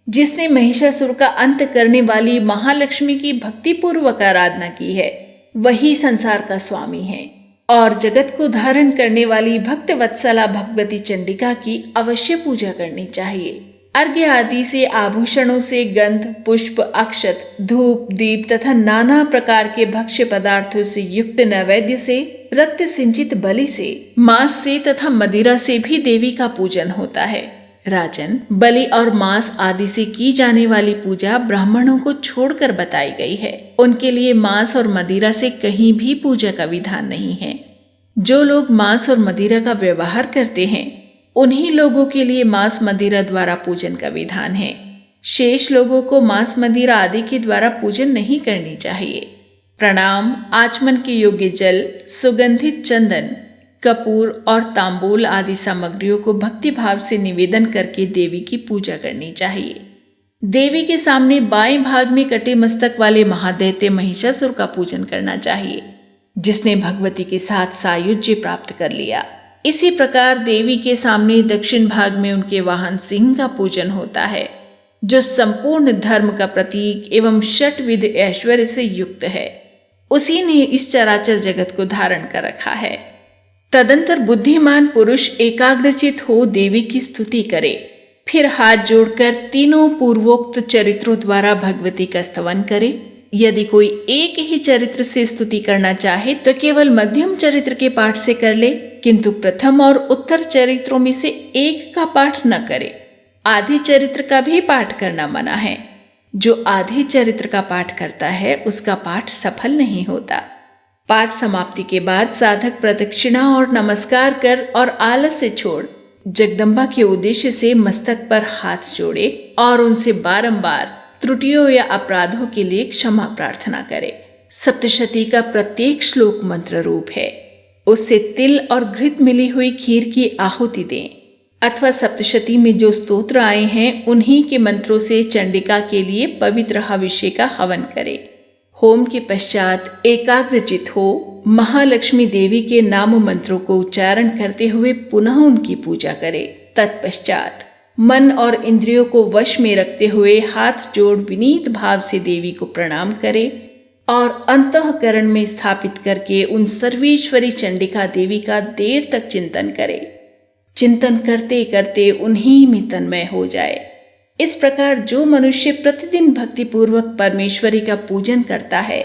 जिसने महिषासुर का अंत करने वाली महालक्ष्मी की भक्तिपूर्वक आराधना की है वही संसार का स्वामी है और जगत को धारण करने वाली भक्त वत्सला भगवती चंडिका की अवश्य पूजा करनी चाहिए। अर्घ्य आदि से, आभूषणों से, गंध, पुष्प, अक्षत, धूप, दीप तथा नाना प्रकार के भक्ष्य पदार्थों से युक्त नैवेद्य से, रक्त सिंचित बलि से, मांस से तथा मदिरा से भी देवी का पूजन होता है। राजन, बलि और मांस आदि से की जाने वाली पूजा ब्राह्मणों को छोड़कर बताई गई है। उनके लिए मांस और मदिरा से कहीं भी पूजा का विधान नहीं है। जो लोग मांस और मदिरा का व्यवहार करते हैं उन्हीं लोगों के लिए मांस मदिरा द्वारा पूजन का विधान है। शेष लोगों को मांस मदिरा आदि के द्वारा पूजन नहीं करनी चाहिए। प्रणाम, आचमन के योग्य जल, सुगंधित चंदन, कपूर और तांबूल आदि सामग्रियों को भक्ति भाव से निवेदन करके देवी की पूजा करनी चाहिए। देवी के सामने बाएं भाग में कटे मस्तक वाले महादैत्य महिषासुर का पूजन करना चाहिए, जिसने भगवती के साथ सायुज्य प्राप्त कर लिया। इसी प्रकार देवी के सामने दक्षिण भाग में उनके वाहन सिंह का पूजन होता है, जो संपूर्ण धर्म का प्रतीक एवं षटविध ऐश्वर्य से युक्त है। उसी ने इस चराचर जगत को धारण कर रखा है। तदंतर बुद्धिमान पुरुष एकाग्रचित हो देवी की स्तुति करे, फिर हाथ जोड़कर तीनों पूर्वोक्त चरित्रों द्वारा भगवती का स्तवन करे। यदि कोई एक ही चरित्र से स्तुति करना चाहे तो केवल मध्यम चरित्र के पाठ से कर ले, किंतु प्रथम और उत्तर चरित्रों में से एक का पाठ न करे। आधे चरित्र का भी पाठ करना मना है। जो आधे चरित्र का पाठ करता है उसका पाठ सफल नहीं होता। पाठ समाप्ति के बाद साधक प्रदक्षिणा और नमस्कार कर और आलस्य छोड़ जगदम्बा के उद्देश्य से मस्तक पर हाथ जोड़े और उनसे बारंबार त्रुटियों या अपराधों के लिए क्षमा प्रार्थना करे। सप्तशती का प्रत्येक श्लोक मंत्र रूप है। उससे तिल और घृत मिली हुई खीर की आहुति दें अथवा सप्तशती में जो स्तोत्र आए हैं उन्हीं के मंत्रों से चंडिका के लिए पवित्र हविष्य का हवन करे। होम के पश्चात एकाग्रचित हो महालक्ष्मी देवी के नाम मंत्रों को उच्चारण करते हुए पुनः उनकी पूजा करे। तत्पश्चात मन और इंद्रियों को वश में रखते हुए हाथ जोड़ विनीत भाव से देवी को प्रणाम करे और अंतःकरण में स्थापित करके उन सर्वेश्वरी चंडिका देवी का देर तक चिंतन करे। चिंतन करते करते उन्हीं में तन्मय हो जाए। इस प्रकार जो मनुष्य प्रतिदिन भक्तिपूर्वक परमेश्वरी का पूजन करता है,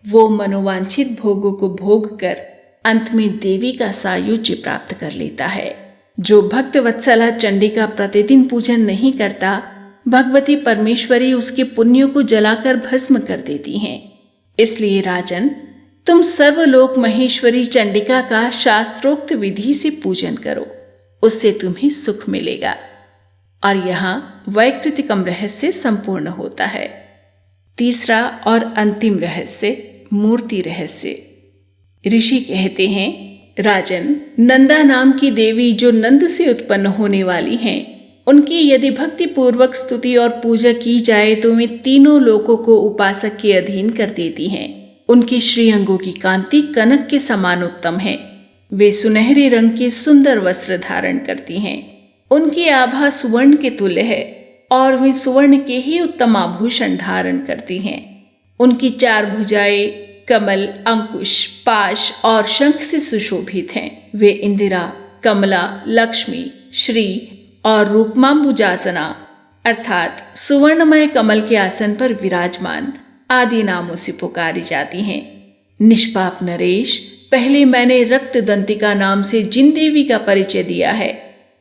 वो मनोवांछित भोगों को भोग कर अंत में देवी का सायुज्य प्राप्त कर लेता है। जो भक्त वत्सला चंडिका प्रतिदिन पूजन नहीं करता, भगवती परमेश्वरी उसके पुण्यों को जलाकर भस्म कर देती हैं। इसलिए राजन, तुम सर्वलोक महेश्वरी चंडिका का शास्त्रोक्त विधि से पूजन करो, उससे तुम्हें सुख मिलेगा। और यहाँ वैकृतिकम रहस्य संपूर्ण होता है। तीसरा और अंतिम रहस्य, मूर्ति रहस्य। ऋषि कहते हैं, राजन, नंदा नाम की देवी जो नंद से उत्पन्न होने वाली हैं, उनकी यदि भक्ति पूर्वक स्तुति और पूजा की जाए तो वे तीनों लोकों को उपासक के अधीन कर देती हैं। उनकी श्रीअंगों की कांति कनक के समान उत्तम है। वे सुनहरे रंग के सुंदर वस्त्र धारण करती हैं। उनकी आभा सुवर्ण के तुल्य है और वे सुवर्ण के ही उत्तम आभूषण धारण करती हैं। उनकी 4 भुजाएं कमल, अंकुश, पाश और शंख से सुशोभित हैं। वे इंदिरा, कमला, लक्ष्मी, श्री और रूपमांबुजासना अर्थात सुवर्णमय कमल के आसन पर विराजमान आदि नामों से पुकारी जाती हैं। निष्पाप नरेश, पहले मैंने रक्त दंतिका नाम से जिन देवी का परिचय दिया है,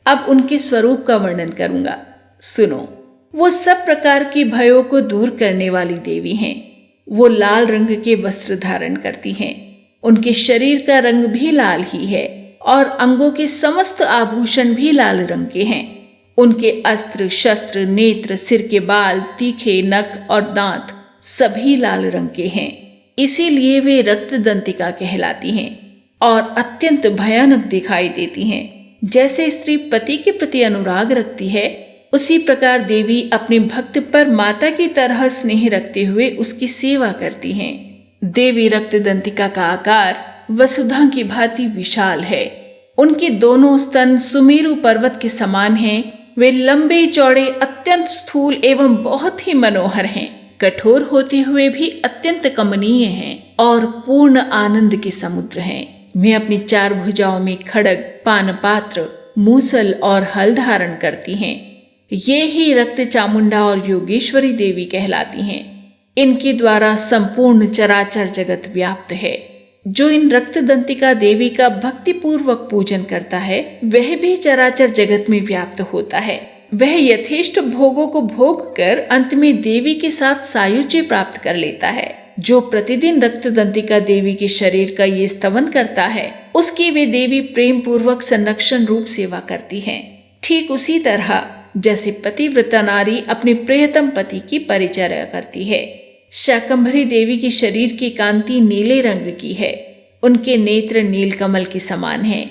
अब उनके स्वरूप का वर्णन करूंगा। सुनो। वो सब प्रकार के भयों को दूर करने वाली देवी हैं। वो लाल रंग के वस्त्र धारण करती हैं। उनके शरीर का रंग भी लाल ही है और अंगों के समस्त आभूषण भी लाल रंग के हैं। उनके अस्त्र, शस्त्र, नेत्र, सिर के बाल, तीखे नख और दांत सभी लाल रंग के हैं। इसीलिए वे रक्त दंतिका कहलाती हैं और अत्यंत भयानक दिखाई देती हैं। जैसे स्त्री पति के प्रति अनुराग रखती है, उसी प्रकार देवी अपने भक्त पर माता की तरह स्नेह रखते हुए उसकी सेवा करती हैं। देवी रक्त दंतिका का आकार वसुधा की भांति विशाल है। उनके दोनों स्तन सुमेरु पर्वत के समान हैं। वे लंबे चौड़े, अत्यंत स्थूल एवं बहुत ही मनोहर हैं। कठोर होते हुए भी अत्यंत कमनीय हैं और पूर्ण आनंद के समुद्र हैं। वे अपनी 4 भुजाओं में खड्ग, पानपात्र, मूसल और हल धारण करती हैं। ये ही रक्त चामुंडा और योगेश्वरी देवी कहलाती हैं। इनके द्वारा संपूर्ण चराचर जगत व्याप्त है। जो इन रक्त दंतिका देवी का भक्ति पूर्वक पूजन करता है, वह भी चराचर जगत में व्याप्त होता है। वह यथेष्ट भोगों को भोग कर अंत में देवी के साथ सायुज्य प्राप्त कर लेता है। जो प्रतिदिन रक्त दंतिका देवी के शरीर का ये स्तवन करता है, उसकी वे देवी प्रेम पूर्वक संरक्षण रूप सेवा करती हैं। ठीक उसी तरह जैसे पतिव्रता नारी अपने प्रियतम पति की परिचर्या करती है। शाकंभरी देवी की शरीर की कांति नीले रंग की है। उनके नेत्र नीलकमल के समान हैं।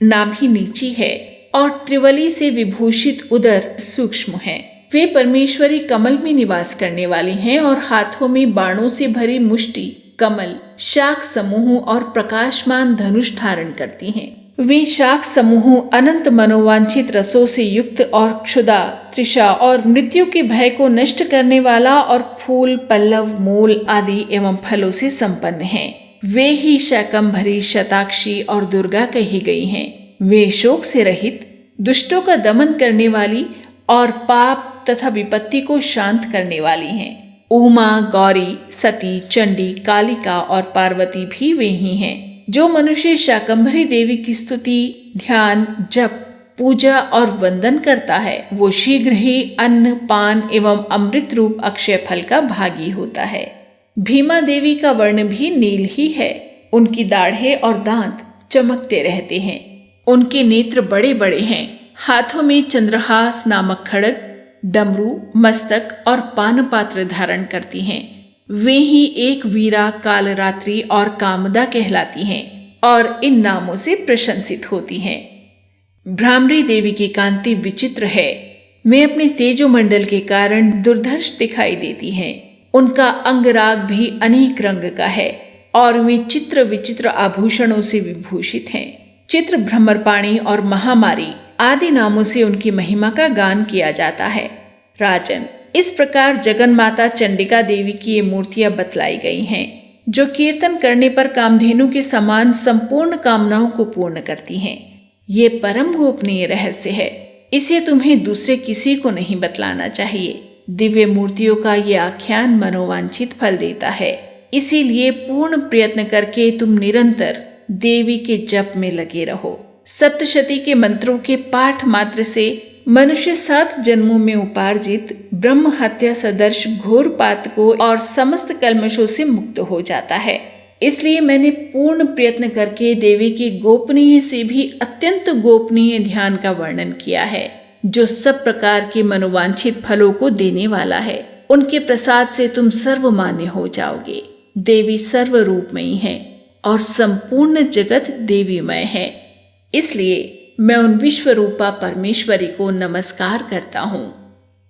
नाभि नीची है और त्रिवली से विभूषित उदर सूक्ष्म है। वे परमेश्वरी कमल में निवास करने वाली हैं और हाथों में बाणों से भरी मुष्टि, कमल, शाख समूह और प्रकाशमान धनुष धारण करती हैं। वे शाख समूह अनंत मनोवांछित रसों से युक्त और क्षुधा, तृषा और मृत्यु के भय को नष्ट करने वाला और फूल, पल्लव, मूल आदि एवं फलों से संपन्न हैं। वे ही शाकंभरी, शताक्षी और दुर्गा कही गई हैं। वे शोक से रहित, दुष्टों का दमन करने वाली और पाप तथा विपत्ति को शांत करने वाली हैं। उमा, गौरी, सती, चंडी, कालिका और पार्वती भी वे ही हैं। जो मनुष्य शाकंभरी देवी की स्तुति, ध्यान, जप, पूजा और वंदन करता है, वो शीघ्र ही अन्न, पान एवं अमृत रूप अक्षय फल का भागी होता है। भीमा देवी का वर्ण भी नील ही है। उनकी दाढ़ें और दांत चमकते रहते हैं। उनके नेत्र बड़े बड़े हैं। हाथों में चंद्रहास नामक खड्ग, डमरू, मस्तक और पानपात्र धारण करती हैं। वे ही एक वीरा, कालरात्रि और कामदा कहलाती हैं और इन नामों से प्रशंसित होती हैं। भ्रामरी देवी की कांति विचित्र है। वे अपने तेजोमंडल के कारण दुर्धर्ष दिखाई देती हैं। उनका अंगराग भी अनेक रंग का है और वे चित्र विचित्र आभूषणों से विभूषित हैं। चित्र, भ्रमरपाणी और महामारी आदि नामों से उनकी महिमा का गान किया जाता है। राजन, इस प्रकार जगन माता चंडिका देवी की ये मूर्तियां बतलाई गई हैं। जो कीर्तन करने पर कामधेनु के समान संपूर्ण कामनाओं को पूर्ण करती हैं। ये परम गोपनीय रहस्य है, इसे तुम्हें दूसरे किसी को नहीं बतलाना चाहिए। दिव्य मूर्तियों का ये आख्यान मनोवांछित फल देता है, इसीलिए पूर्ण प्रयत्न करके तुम निरंतर देवी के जप में लगे रहो। सप्तशती के मंत्रों के पाठ मात्र से मनुष्य 7 जन्मों में उपार्जित ब्रह्म हत्या सदर्श घोर पातकों और समस्त कल्मशों से मुक्त हो जाता है। इसलिए मैंने पूर्ण प्रयत्न करके देवी के गोपनीय से भी अत्यंत गोपनीय ध्यान का वर्णन किया है, जो सब प्रकार के मनोवांछित फलों को देने वाला है। उनके प्रसाद से तुम सर्वमान्य हो जाओगे। देवी सर्वरूपमयी है और संपूर्ण जगत देवीमय है, इसलिए मैं उन विश्वरूपा परमेश्वरी को नमस्कार करता हूँ।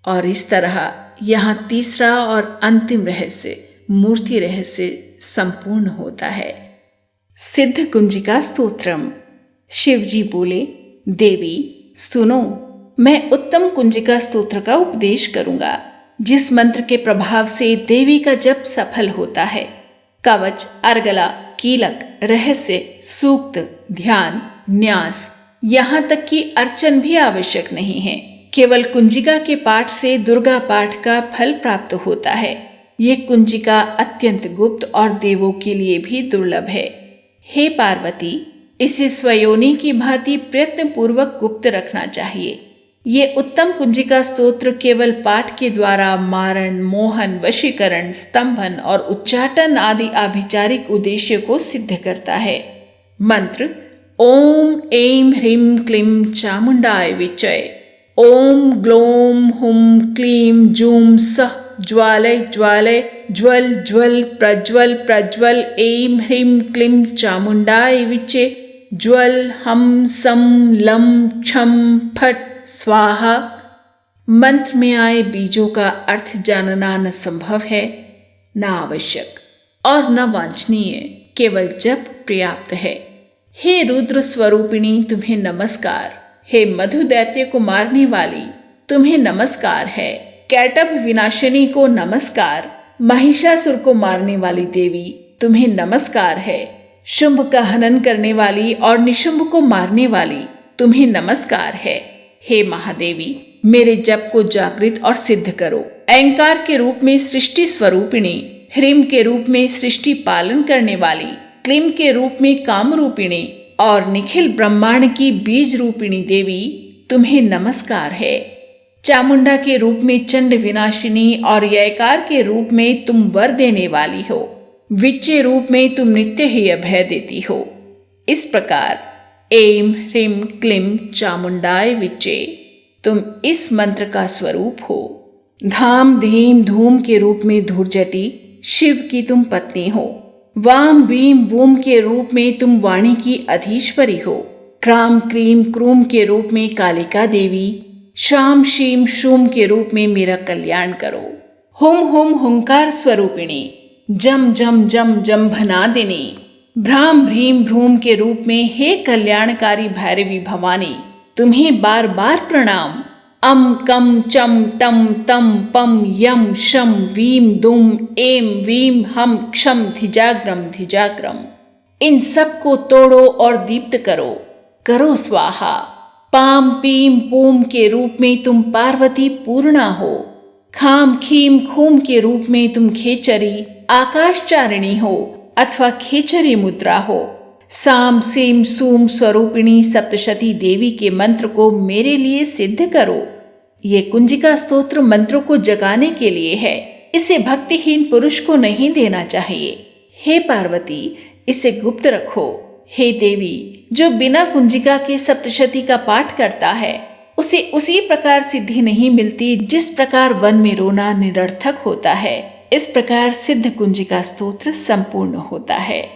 और इस तरह यहाँ तीसरा और अंतिम रहस्य, मूर्ति रहस्य संपूर्ण होता है। सिद्ध कुंजिका स्तोत्रम। शिवजी बोले, देवी सुनो, मैं उत्तम कुंजिका स्तोत्र का उपदेश करूंगा, जिस मंत्र के प्रभाव से देवी का जप सफल होता है। कवच, अर्गला, कीलक, रहस्य, सूक्त, ध्यान, न्यास, यहाँ तक कि अर्चन भी आवश्यक नहीं है। केवल कुंजिका के पाठ से दुर्गा पाठ का फल प्राप्त होता है। ये कुंजिका अत्यंत गुप्त और देवों के लिए भी दुर्लभ है। हे पार्वती, इसे स्वयोनि की भांति प्रयत्न पूर्वक गुप्त रखना चाहिए। ये उत्तम कुंजिका स्तोत्र केवल पाठ के द्वारा मारण, मोहन, वशीकरण, स्तंभन और उच्चाटन आदि आभिचारिक उद्देश्य को सिद्ध करता है। मंत्र: ओम ऐं ह्रीं क्लीं चामुंडाय विचय। ओम ग्लौम हुम क्लीं जूं सः ज्वालय ज्वालय ज्वल ज्वल प्रज्वल प्रज्वल। ऐं ह्रीं क्लीं चामुंडाय विचे। ज्वल हम सम लं क्षम फट स्वाहा। मंत्र में आए बीजों का अर्थ जानना न संभव है, न आवश्यक और न वांछनीय, केवल जप पर्याप्त है। हे रुद्र स्वरूपिणी, तुम्हें नमस्कार। हे मधु दैत्य को मारने वाली, तुम्हें नमस्कार है। कैटभ विनाशिनी को नमस्कार। महिषासुर को मारने वाली देवी, तुम्हें नमस्कार है। शुंभ का हनन करने वाली और निशुंभ को मारने वाली, तुम्हें नमस्कार है। हे महादेवी, मेरे जप को जागृत और सिद्ध करो। ऐंकार के रूप में सृष्टि स्वरूपिणी, ह्रीम के रूप में सृष्टि पालन करने वाली, क्लीम के रूप में काम रूपिणी और निखिल ब्रह्मांड की बीज रूपिणी देवी, तुम्हें नमस्कार है। चामुंडा के रूप में चंड विनाशिनी और ययकार के रूप में तुम वर देने वाली हो। विच्चे रूप में तुम नित्य ही अभय देती हो। इस प्रकार ऐं ह्रीं क्लीं चामुंडाय विचे, तुम इस मंत्र का स्वरूप हो। धाम धीम धूम के रूप में धूर्जटी, शिव की तुम पत्नी हो। वाम वीम वूम के रूप में तुम वाणी की अधीश्वरी हो। क्राम क्रीम क्रूम के रूप में कालिका देवी, शाम शीम शूम के रूप में मेरा कल्याण करो। हुम हुम हुंकार स्वरूपिणी, जम जम जम जम भनादिनी, भ्राम भ्रीम भ्रूम के रूप में हे कल्याणकारी भैरवी भवानी, तुम्हें बार बार प्रणाम। अम कम चम टम तम पम यम शम वीम दुम एम वीम हम क्षम धिजाग्रम धिजाग्रम। इन सब को तोड़ो और दीप्त करो, करो स्वाहा। पाम पीम पूम के रूप में तुम पार्वती पूर्णा हो। खाम खीम खूम के रूप में तुम खेचरी आकाशचारिणी हो अथवा खेचरी मुद्रा हो। साम सीम सूम स्वरूपिणी सप्तशती देवी के मंत्र को मेरे लिए सिद्ध करो। ये कुंजिका स्तोत्र मंत्रों को जगाने के लिए है, इसे भक्तिहीन पुरुष को नहीं देना चाहिए। हे पार्वती, इसे गुप्त रखो। हे देवी, जो बिना कुंजिका के सप्तशती का पाठ करता है, उसे उसी प्रकार सिद्धि नहीं मिलती जिस प्रकार वन में रोना निरर्थक होता है। इस प्रकार सिद्ध कुंजिका स्तोत्र संपूर्ण होता है।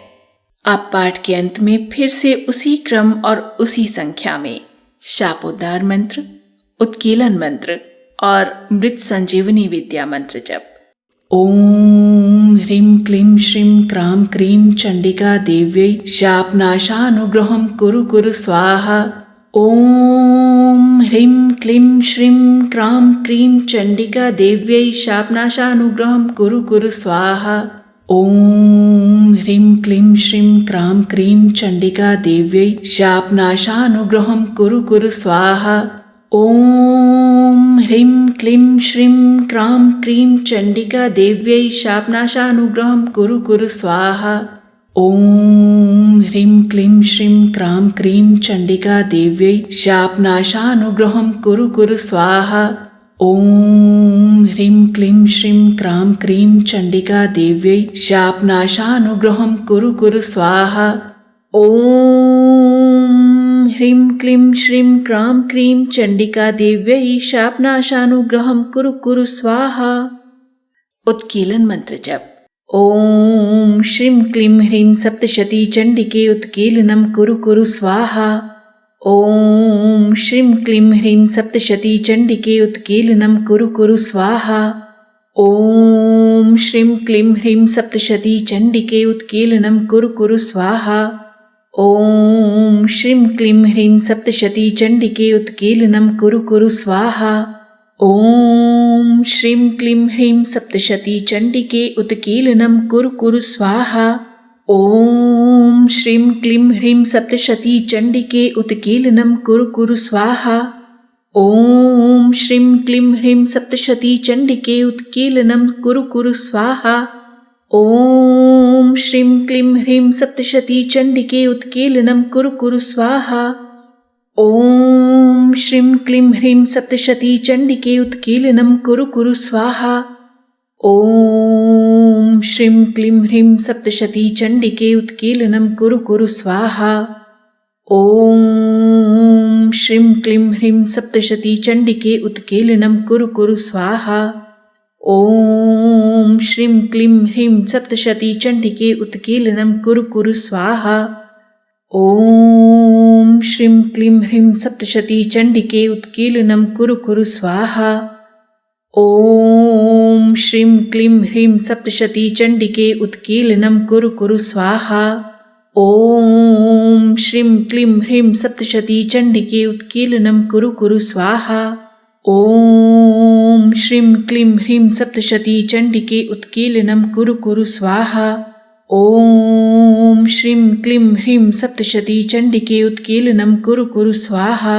अब पाठ के अंत में फिर से उसी क्रम और उसी संख्या में शापोद्धार मंत्र, उत्कीलन मंत्र और मृत संजीवनी विद्या मंत्र जप। ओम ह्रीं क्लीं श्रीं क्रां क्रीं चंडिका देव्यै शापनाशानुग्रहं कुरु कुरु स्वाहा। ओम ह्रीं क्लीं श्रीं क्रां क्रीं चंडिका देव्यै शापनाशानुग्रहं कुरु कुरु स्वाहा। ओम ह्रीं क्लीं श्रीं क्रां क्रीं चण्डिका देव्यै शापनाशानुग्रहं कुरु कुरु स्वाहा। ॐ ह्रीं क्लीं श्रीं क्रां क्रीं चण्डिका देव्यै शापनाशानुग्रहं कुरु कुरु स्वाहा। ॐ ह्रीं क्लीं श्रीं क्रां क्रीं चण्डिका देव्यै शापनाशानुग्रहं कुरु कुरु स्वाहा। ॐ ह्रीं क्लीं श्रीं क्रां क्रीं चण्डिका देव्यै शापनाशानुग्रहं कुरु कुरु स्वाहा। ॐ ह्रीं क्लीं श्रीं क्रां क्रीं चण्डिका देव्यै शापनाशानुग्रहं कुरु कुरु स्वाहा। उत्कीलन मंत्र जप। ॐ श्रीं क्लीं ह्रीं सप्तशती चण्डिके उत्कीलनं कुरु कुरु स्वाहा। ॐ श्रीं क्लीं ह्रीं सप्तशती चण्डिके उत्कीलनं कुरु कुरु स्वाहा। ॐ श्रीं क्लीं ह्रीं सप्तशती चण्डिके उत्कीलनं कुरु कुरु स्वाहा। ॐ श्रीं क्लीं ह्रीं सप्तशती चण्डिके उत्कीलनं कुरु कुरु स्वाहा। ॐ श्रीं क्लीं ह्रीं सप्तशती चण्डिके उत्कीलनं कुरु कुरु स्वाहा। ॐ श्रीं क्लीं ह्रीं सप्तशती चण्डिके उत्कीलनं कुरु कुरु स्वाहा। ॐ श्रीं क्लीं ह्रीं सप्तशती चण्डिके उत्कीलनं कुरु कुरु स्वाहा। ॐ श्रीं क्लीं ह्रीं सप्तशती चण्डिके उत्कीलनं कुरु कुरु स्वाहा। ॐ श्रीं क्लीं ह्रीं सप्तशती चण्डिके उत्कीलनं कुरु कुरु स्वाहा। ॐ श्रीं क्लीं ह्रीं सप्तशती चण्डिके उत्कीलनं कुरु कुरु स्वाहा। ॐ श्रीं क्लीं ह्रीं सप्तशती चण्डिके उत्कीलनं कुरु कुरु स्वाहा। ॐ श्रीं क्लीं ह्रीं सप्तशती चण्डिके उत्कीलनं कुरु कुरु स्वाहा। ॐ श्रीं क्लीं ह्रीं सप्तशती चण्डिके उत्कीलनं कुरु कुरु स्वाहा। ॐ श्रीं क्लीं ह्रीं सप्तशती चण्डिके उत्कीलनं कुरु कुरु स्वाहा। ॐ श्रीं क्लीं ह्रीं सप्तशती चण्डिके उत्कीलनं कुरु कुरु स्वाहा। ॐ श्रीं क्लीं ह्रीं सप्तशती चण्डिके उत्कीलनं कुरु कुरु स्वाहा। ॐ श्रीं क्लीं ह्रीं सप्तशती चण्डिके उत्कीलनं कुरु कुरु स्वाहा।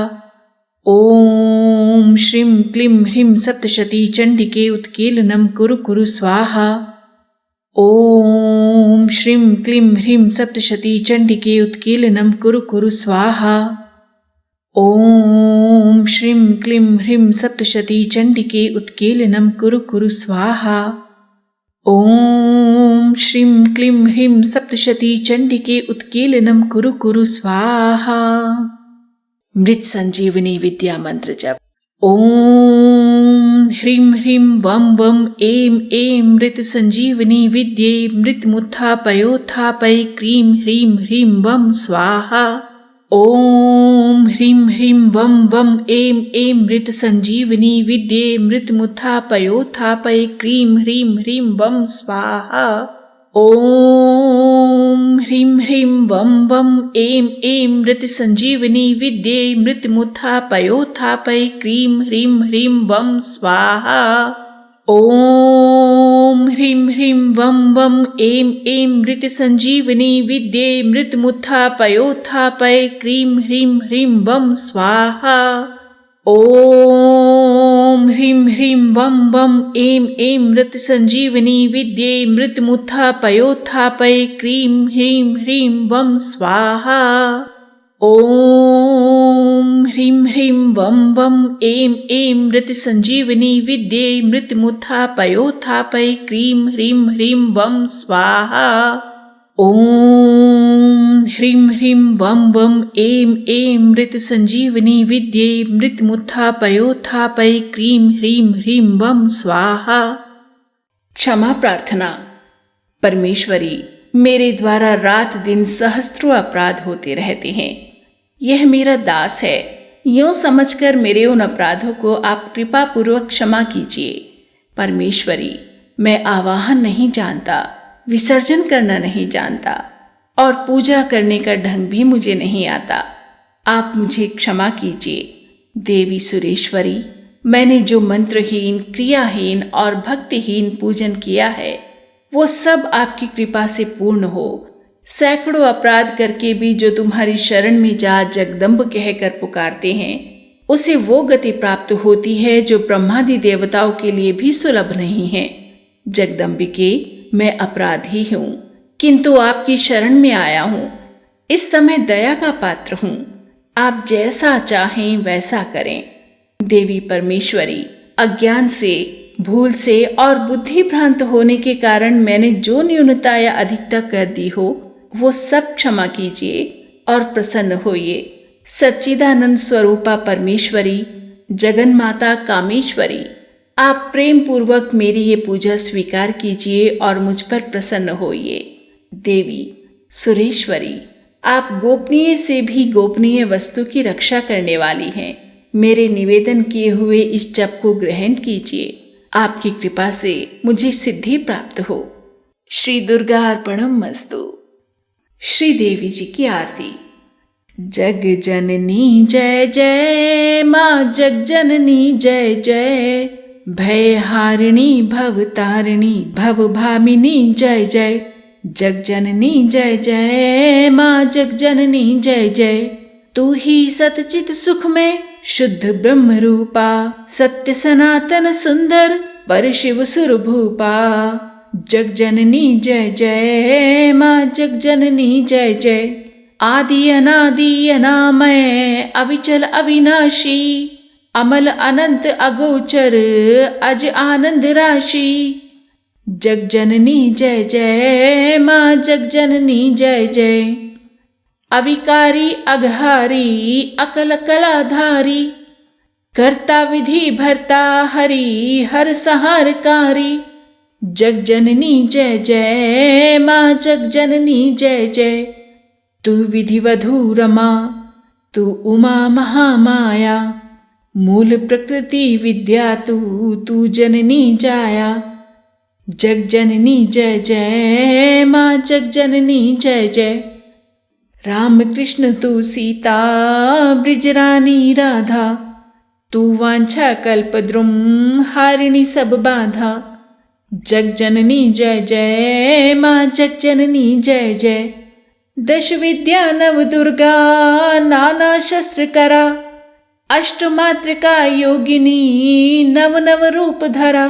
ॐ श्रीं क्लीं ह्रीं सप्तशती चण्डिके उत्कीलनं कुरु कुरु स्वाहा। ॐ श्रीं क्लीं ह्रीं सप्तशती चण्डिके उत्कीलनं कुरु कुरु स्वाहा। ॐ श्रीं क्लीं ह्रीं सप्तशती चण्डिके उत्कीलनं कुरु कुरु स्वाहा। ॐ श्रीं क्लीं ह्रीं सप्तशती चण्डिके उत्कीलनं कुरु कुरु स्वाहा। मृत संजीवनी विद्या मंत्र जप। ॐ ह्रीं ह्रीं वं वं ऐं ऐं मृत संजीवनी विद्ये मृत्युमुत्थापयोत्थापय क्रीं ह्रीं ह्रीं वं स्वाहा। ॐ ह्रीं ह्रीं वं वं ऐं ऐं मृत संजीवनी विद्ये मृत्युमुत्थापयोत्थापय क्रीं ह्रीं ह्रीं वं स्वाहा। ॐ ह्रीं ह्रीं वं वं ऐं ऐं मृत संजीवनी विद्ये मृत्युमुत्थापयोत्थापय क्रीं ह्रीं ह्रीं वं स्वाहा। ॐ ह्रीं ह्रीं वं वं ऐं ऐं मृत संजीवनी विद्ये मृत्युमुत्थापयोत्थापय क्रीं ह्रीं ह्रीं वं स्वाहा। ॐ ह्रीं ह्रीं वं वं ऐं ऐं मृत संजीवनी विद्ये मृत्युमुत्थापयोत्थापय क्रीं ह्रीं ह्रीं वं स्वाहा। ॐ ह्रीं ह्रीं वं वं ऐं ऐं मृत संजीवनी विद्ये मृत्युमुत्थापयोत्थापय क्रीं ह्रीं ह्रीं वं स्वाहा। ॐ ह्रीं ह्रीं वं वं ऐं ऐं मृत संजीवनी विद्ये मृत्युमुत्थापयोत्थापय क्रीं ह्रीं ह्रीं वं स्वाहा। क्षमा प्रार्थना। परमेश्वरी, मेरे द्वारा रात दिन सहस्त्रों अपराध होते रहते हैं। यह मेरा दास है, यूं समझकर मेरे उन अपराधों को आप कृपा पूर्वक क्षमा कीजिए। परमेश्वरी, मैं आवाहन नहीं जानता, विसर्जन करना नहीं जानता और पूजा करने का ढंग भी मुझे नहीं आता। आप मुझे क्षमा कीजिए। देवी सुरेश्वरी, मैंने जो मंत्रहीन, क्रियाहीन और भक्तिहीन पूजन किया है वो सब आपकी कृपा से पूर्ण हो। सैकड़ों अपराध करके भी जो तुम्हारी शरण में जा जगदम्ब कहकर पुकारते हैं, उसे वो गति प्राप्त होती है जो ब्रह्मादि देवताओं के लिए भी सुलभ नहीं है। जगदम्बिके, मैं अपराधी हूँ, किंतु आपकी शरण में आया हूँ। इस समय दया का पात्र हूँ। आप जैसा चाहें वैसा करें। देवी परमेश्वरी, अज्ञान से, भूल से और बुद्धि भ्रांत होने के कारण मैंने जो न्यूनता या अधिकता कर दी हो, वो सब क्षमा कीजिए और प्रसन्न होइए। सच्चिदानंद स्वरूपा परमेश्वरी, जगन माता कामेश्वरी, आप प्रेम पूर्वक मेरी ये पूजा स्वीकार कीजिए और मुझ पर प्रसन्न होइए। देवी सुरेश्वरी, आप गोपनीय से भी गोपनीय वस्तु की रक्षा करने वाली हैं। मेरे निवेदन किए हुए इस जप को ग्रहण कीजिए। आपकी कृपा से मुझे सिद्धि प्राप्त हो। श्री दुर्गा अर्पणम मस्तु। श्री देवी जी की आरती। जग जननी जय जय, माँ जग जननी जय जय, भय हारिणी भव तारिणी भव भामिनी जय जय। जग जननी जय जय, माँ जग जननी जय जय, तू ही सतचित सुख में शुद्ध ब्रह्म रूपा, सत्य सनातन सुंदर पर शिव सुर भूपा। जग जननी जय जय, माँ जग जननी जय जय, आदि अनादि अनामय अविचल अविनाशी, अमल अनंत अगोचर अज आनंद राशि। जग जननी जय जय, माँ जग जननी जय जय, अविकारी अघहारी अकल कलाधारी, कर्ता विधि भरता हरि हर संहारकारी। जग जननी जय जय, माँ जग जननी जय जय, तू विधिवधू रमा, तू उमा महामाया, मूल प्रकृति विद्या तू जननी जाया। जग जननी जय जय, माँ जग जननी जय जय, राम कृष्ण तू सीता ब्रिजरानी राधा, तू वांछा कल्पद्रुम हारिणी सब बाधा। जग जननी जय जय, माँ जग जननी जय जय, दश विद्या नव दुर्गा नाना शस्त्र करा, अष्टमात्रका योगिनी नव नव रूप धरा।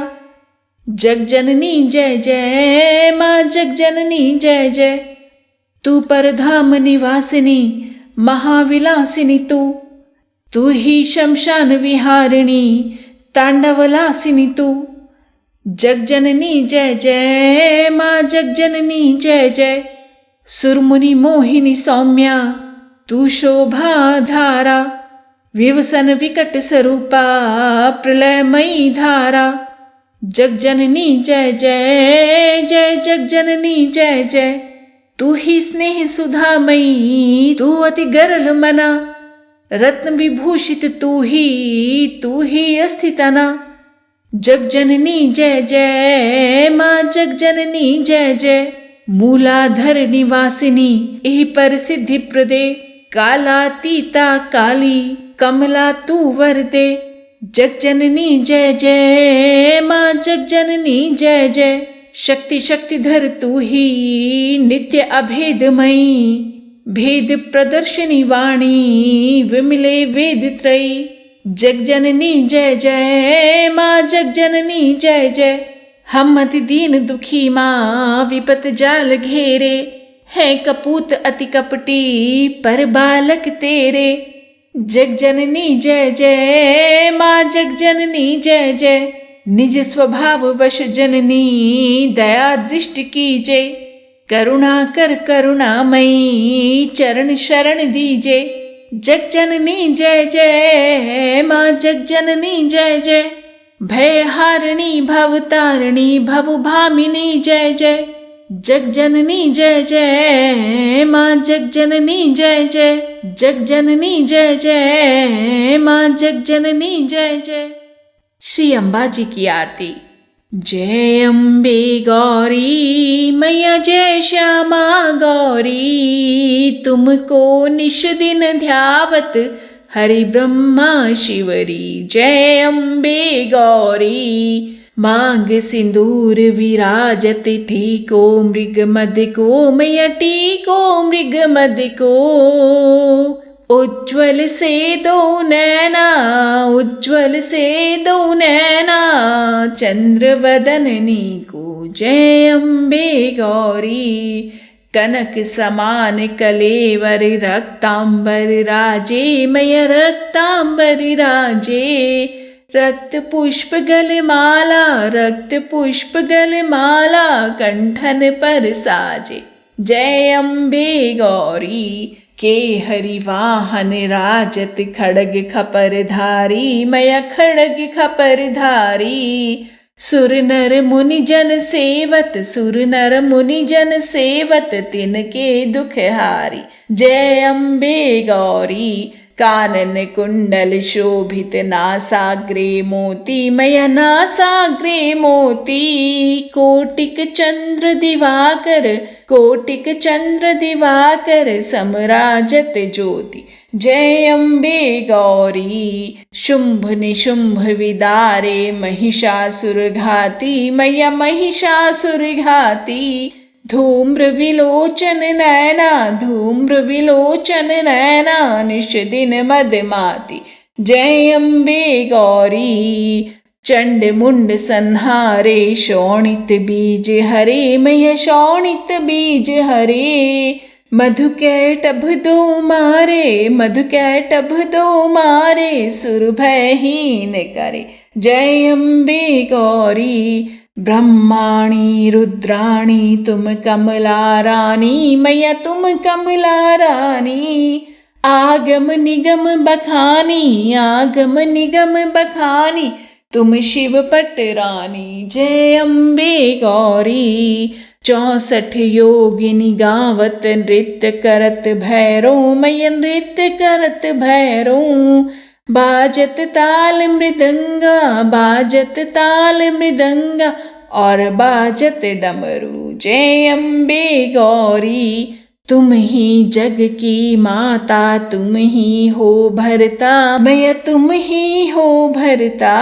जग जननी जय जय, माँ जग जननी जय जय, तू परधाम निवासिनी महाविलासिनी तू ही शमशान विहारिणी तांडवलासिनी तू। जग जननी जय जय, माँ जग जननी जय जय, सुरमुनि मोहिनी सौम्या तू शोभा धारा, विवसन विकट स्वरूपा प्रलयमयी धारा। जग जननी जय जय जय, जग जननी जय जय, तू ही स्नेह सुधामयी तू अति गरल मना, रत्न विभूषित तू ही अस्थितना। जग जननी जय जय, माँ जग जननी जय जय, मूलाधर निवासिनी एहि पर सिद्धि प्रदे, कालातीता काली कमला तू वरदे। जग जननी जय जय, माँ जग जननी जय जय, शक्ति शक्तिधर तू ही नित्य अभेदमयी, भेद प्रदर्शनी वाणी विमले वेद त्रयी। जग जननी जय जय, माँ जग जननी जय जय, हम अति दीन दुखी माँ विपत जाल घेरे, है कपूत अति कपटी पर बालक तेरे। जग जननी जय जय, माँ जग जननी जय जय, निज स्वभाव वश जननी दया दृष्टि कीजे, करुणा कर करुणामयी चरण शरण दीजे। जग जननी जय जय, माँ जग जननी जय जय, भय हारिणी भव तारिणी भव भामिनी जय जय। जग जननी जय जय, माँ जग जननी जय जय, जग जननी जय जय, माँ जग जननी जय जय। श्री अम्बा जी की आरती। जय अम्बे गौरी मैया जय श्यामा गौरी, तुमको निश दिन ध्यावत हरि ब्रह्मा शिवरी। जय अम्बे गौरी मांग सिंदूर विराजत टीको मृग मद को मैया टीको मृग मद को। उज्ज्वल से दो नैना उज्ज्वल से दो नैना चंद्र वदननी को जय अम्बे गौरी। कनक समान कलेवर रक्तांबर राजे मैया रक्तांबर राजे। रक्त पुष्प गलमाला रक्त पुष्प गलमाला कंठन पर साजे जय अम्बे गौरी। के हरिवाहन राजत खड़ग खपर धारी मैया खड़ग खपर धारी। सुर नर मुनि जन सेवत सुर नर मुनि जन सेवत तिनके दुख हारी जय अम्बे गौरी। कानन कुंडल शोभित नासाग्रे मोती मैया नासाग्रे मोती। कोटिक चंद्र दिवाकर कोटिक चंद्र दिवाकर समराजत ज्योति जय अम्बे गौरी। शुंभ निशुंभ विदारे महिषासुर घाती मैया महिषासुर घाती। धूम्र विलोचन नैना धूम्र विलोचन नैना निश दिन मदमाती जय अम्बे गौरी। चंड मुंड संहारे शोणित बीज हरे मैया शोणित बीज हरे। मधुकैटभ दो मारे मधुकैटभ दो मारे सुर भयहीन करे जय अम्बे गौरी। ब्रह्माणी रुद्राणी तुम कमला रानी मैया तुम कमला रानी। आगम निगम बखानी आगम निगम बखानी तुम शिव पट रानी जय अम्बे गौरी। 64 योगिनी गावत नृत्य करत भैरो मैया नृत्य करत भैरो। बाजत ताल मृदंगा बाजत ताल मृदंगा और बाजत डमरू जय अम्बे गौरी। तुम ही जग की माता तुम ही हो भरता मैया तुम ही हो भरता।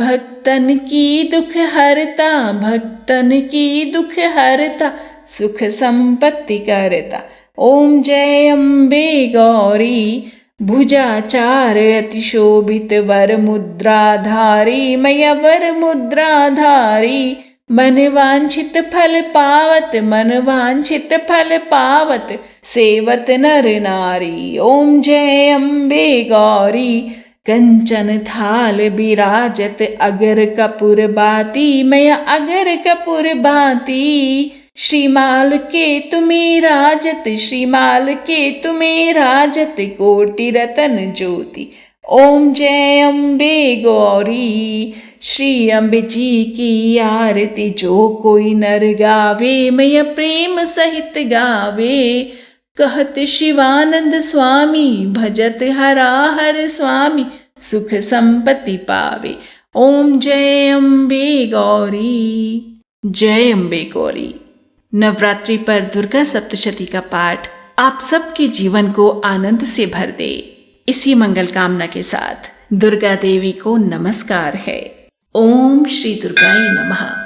भक्तन की दुख हरता भक्तन की दुख हरता सुख संपत्ति करता ओम जय अम्बे गौरी। भुजाचार अति शोभित वर मुद्राधारी मैया वर मुद्राधारी। मन वांछित फल पावत मन वांछित फल पावत सेवत नर नारी ओम जय अम्बे गौरी। कंचन थाल बिराजत अगर कपूर बाती मैया अगर कपूर बाती। श्रीमाल के तुम्हें राजत श्रीमाल के तुम्हें राजत कोटि रतन ज्योति ओम जय अम्बे गौरी। श्री अम्बे जी की आरती जो कोई नर गावे मैया प्रेम सहित गावे। कहत शिवानंद स्वामी भजत हरा हर स्वामी सुख संपत्ति पावे ओम जय अम्बे गौरी। जय अम्बे गौरी। नवरात्रि पर दुर्गा सप्तशती का पाठ आप सबके जीवन को आनंद से भर दे, इसी मंगल कामना के साथ दुर्गा देवी को नमस्कार है। ओम श्री दुर्गाय नमः।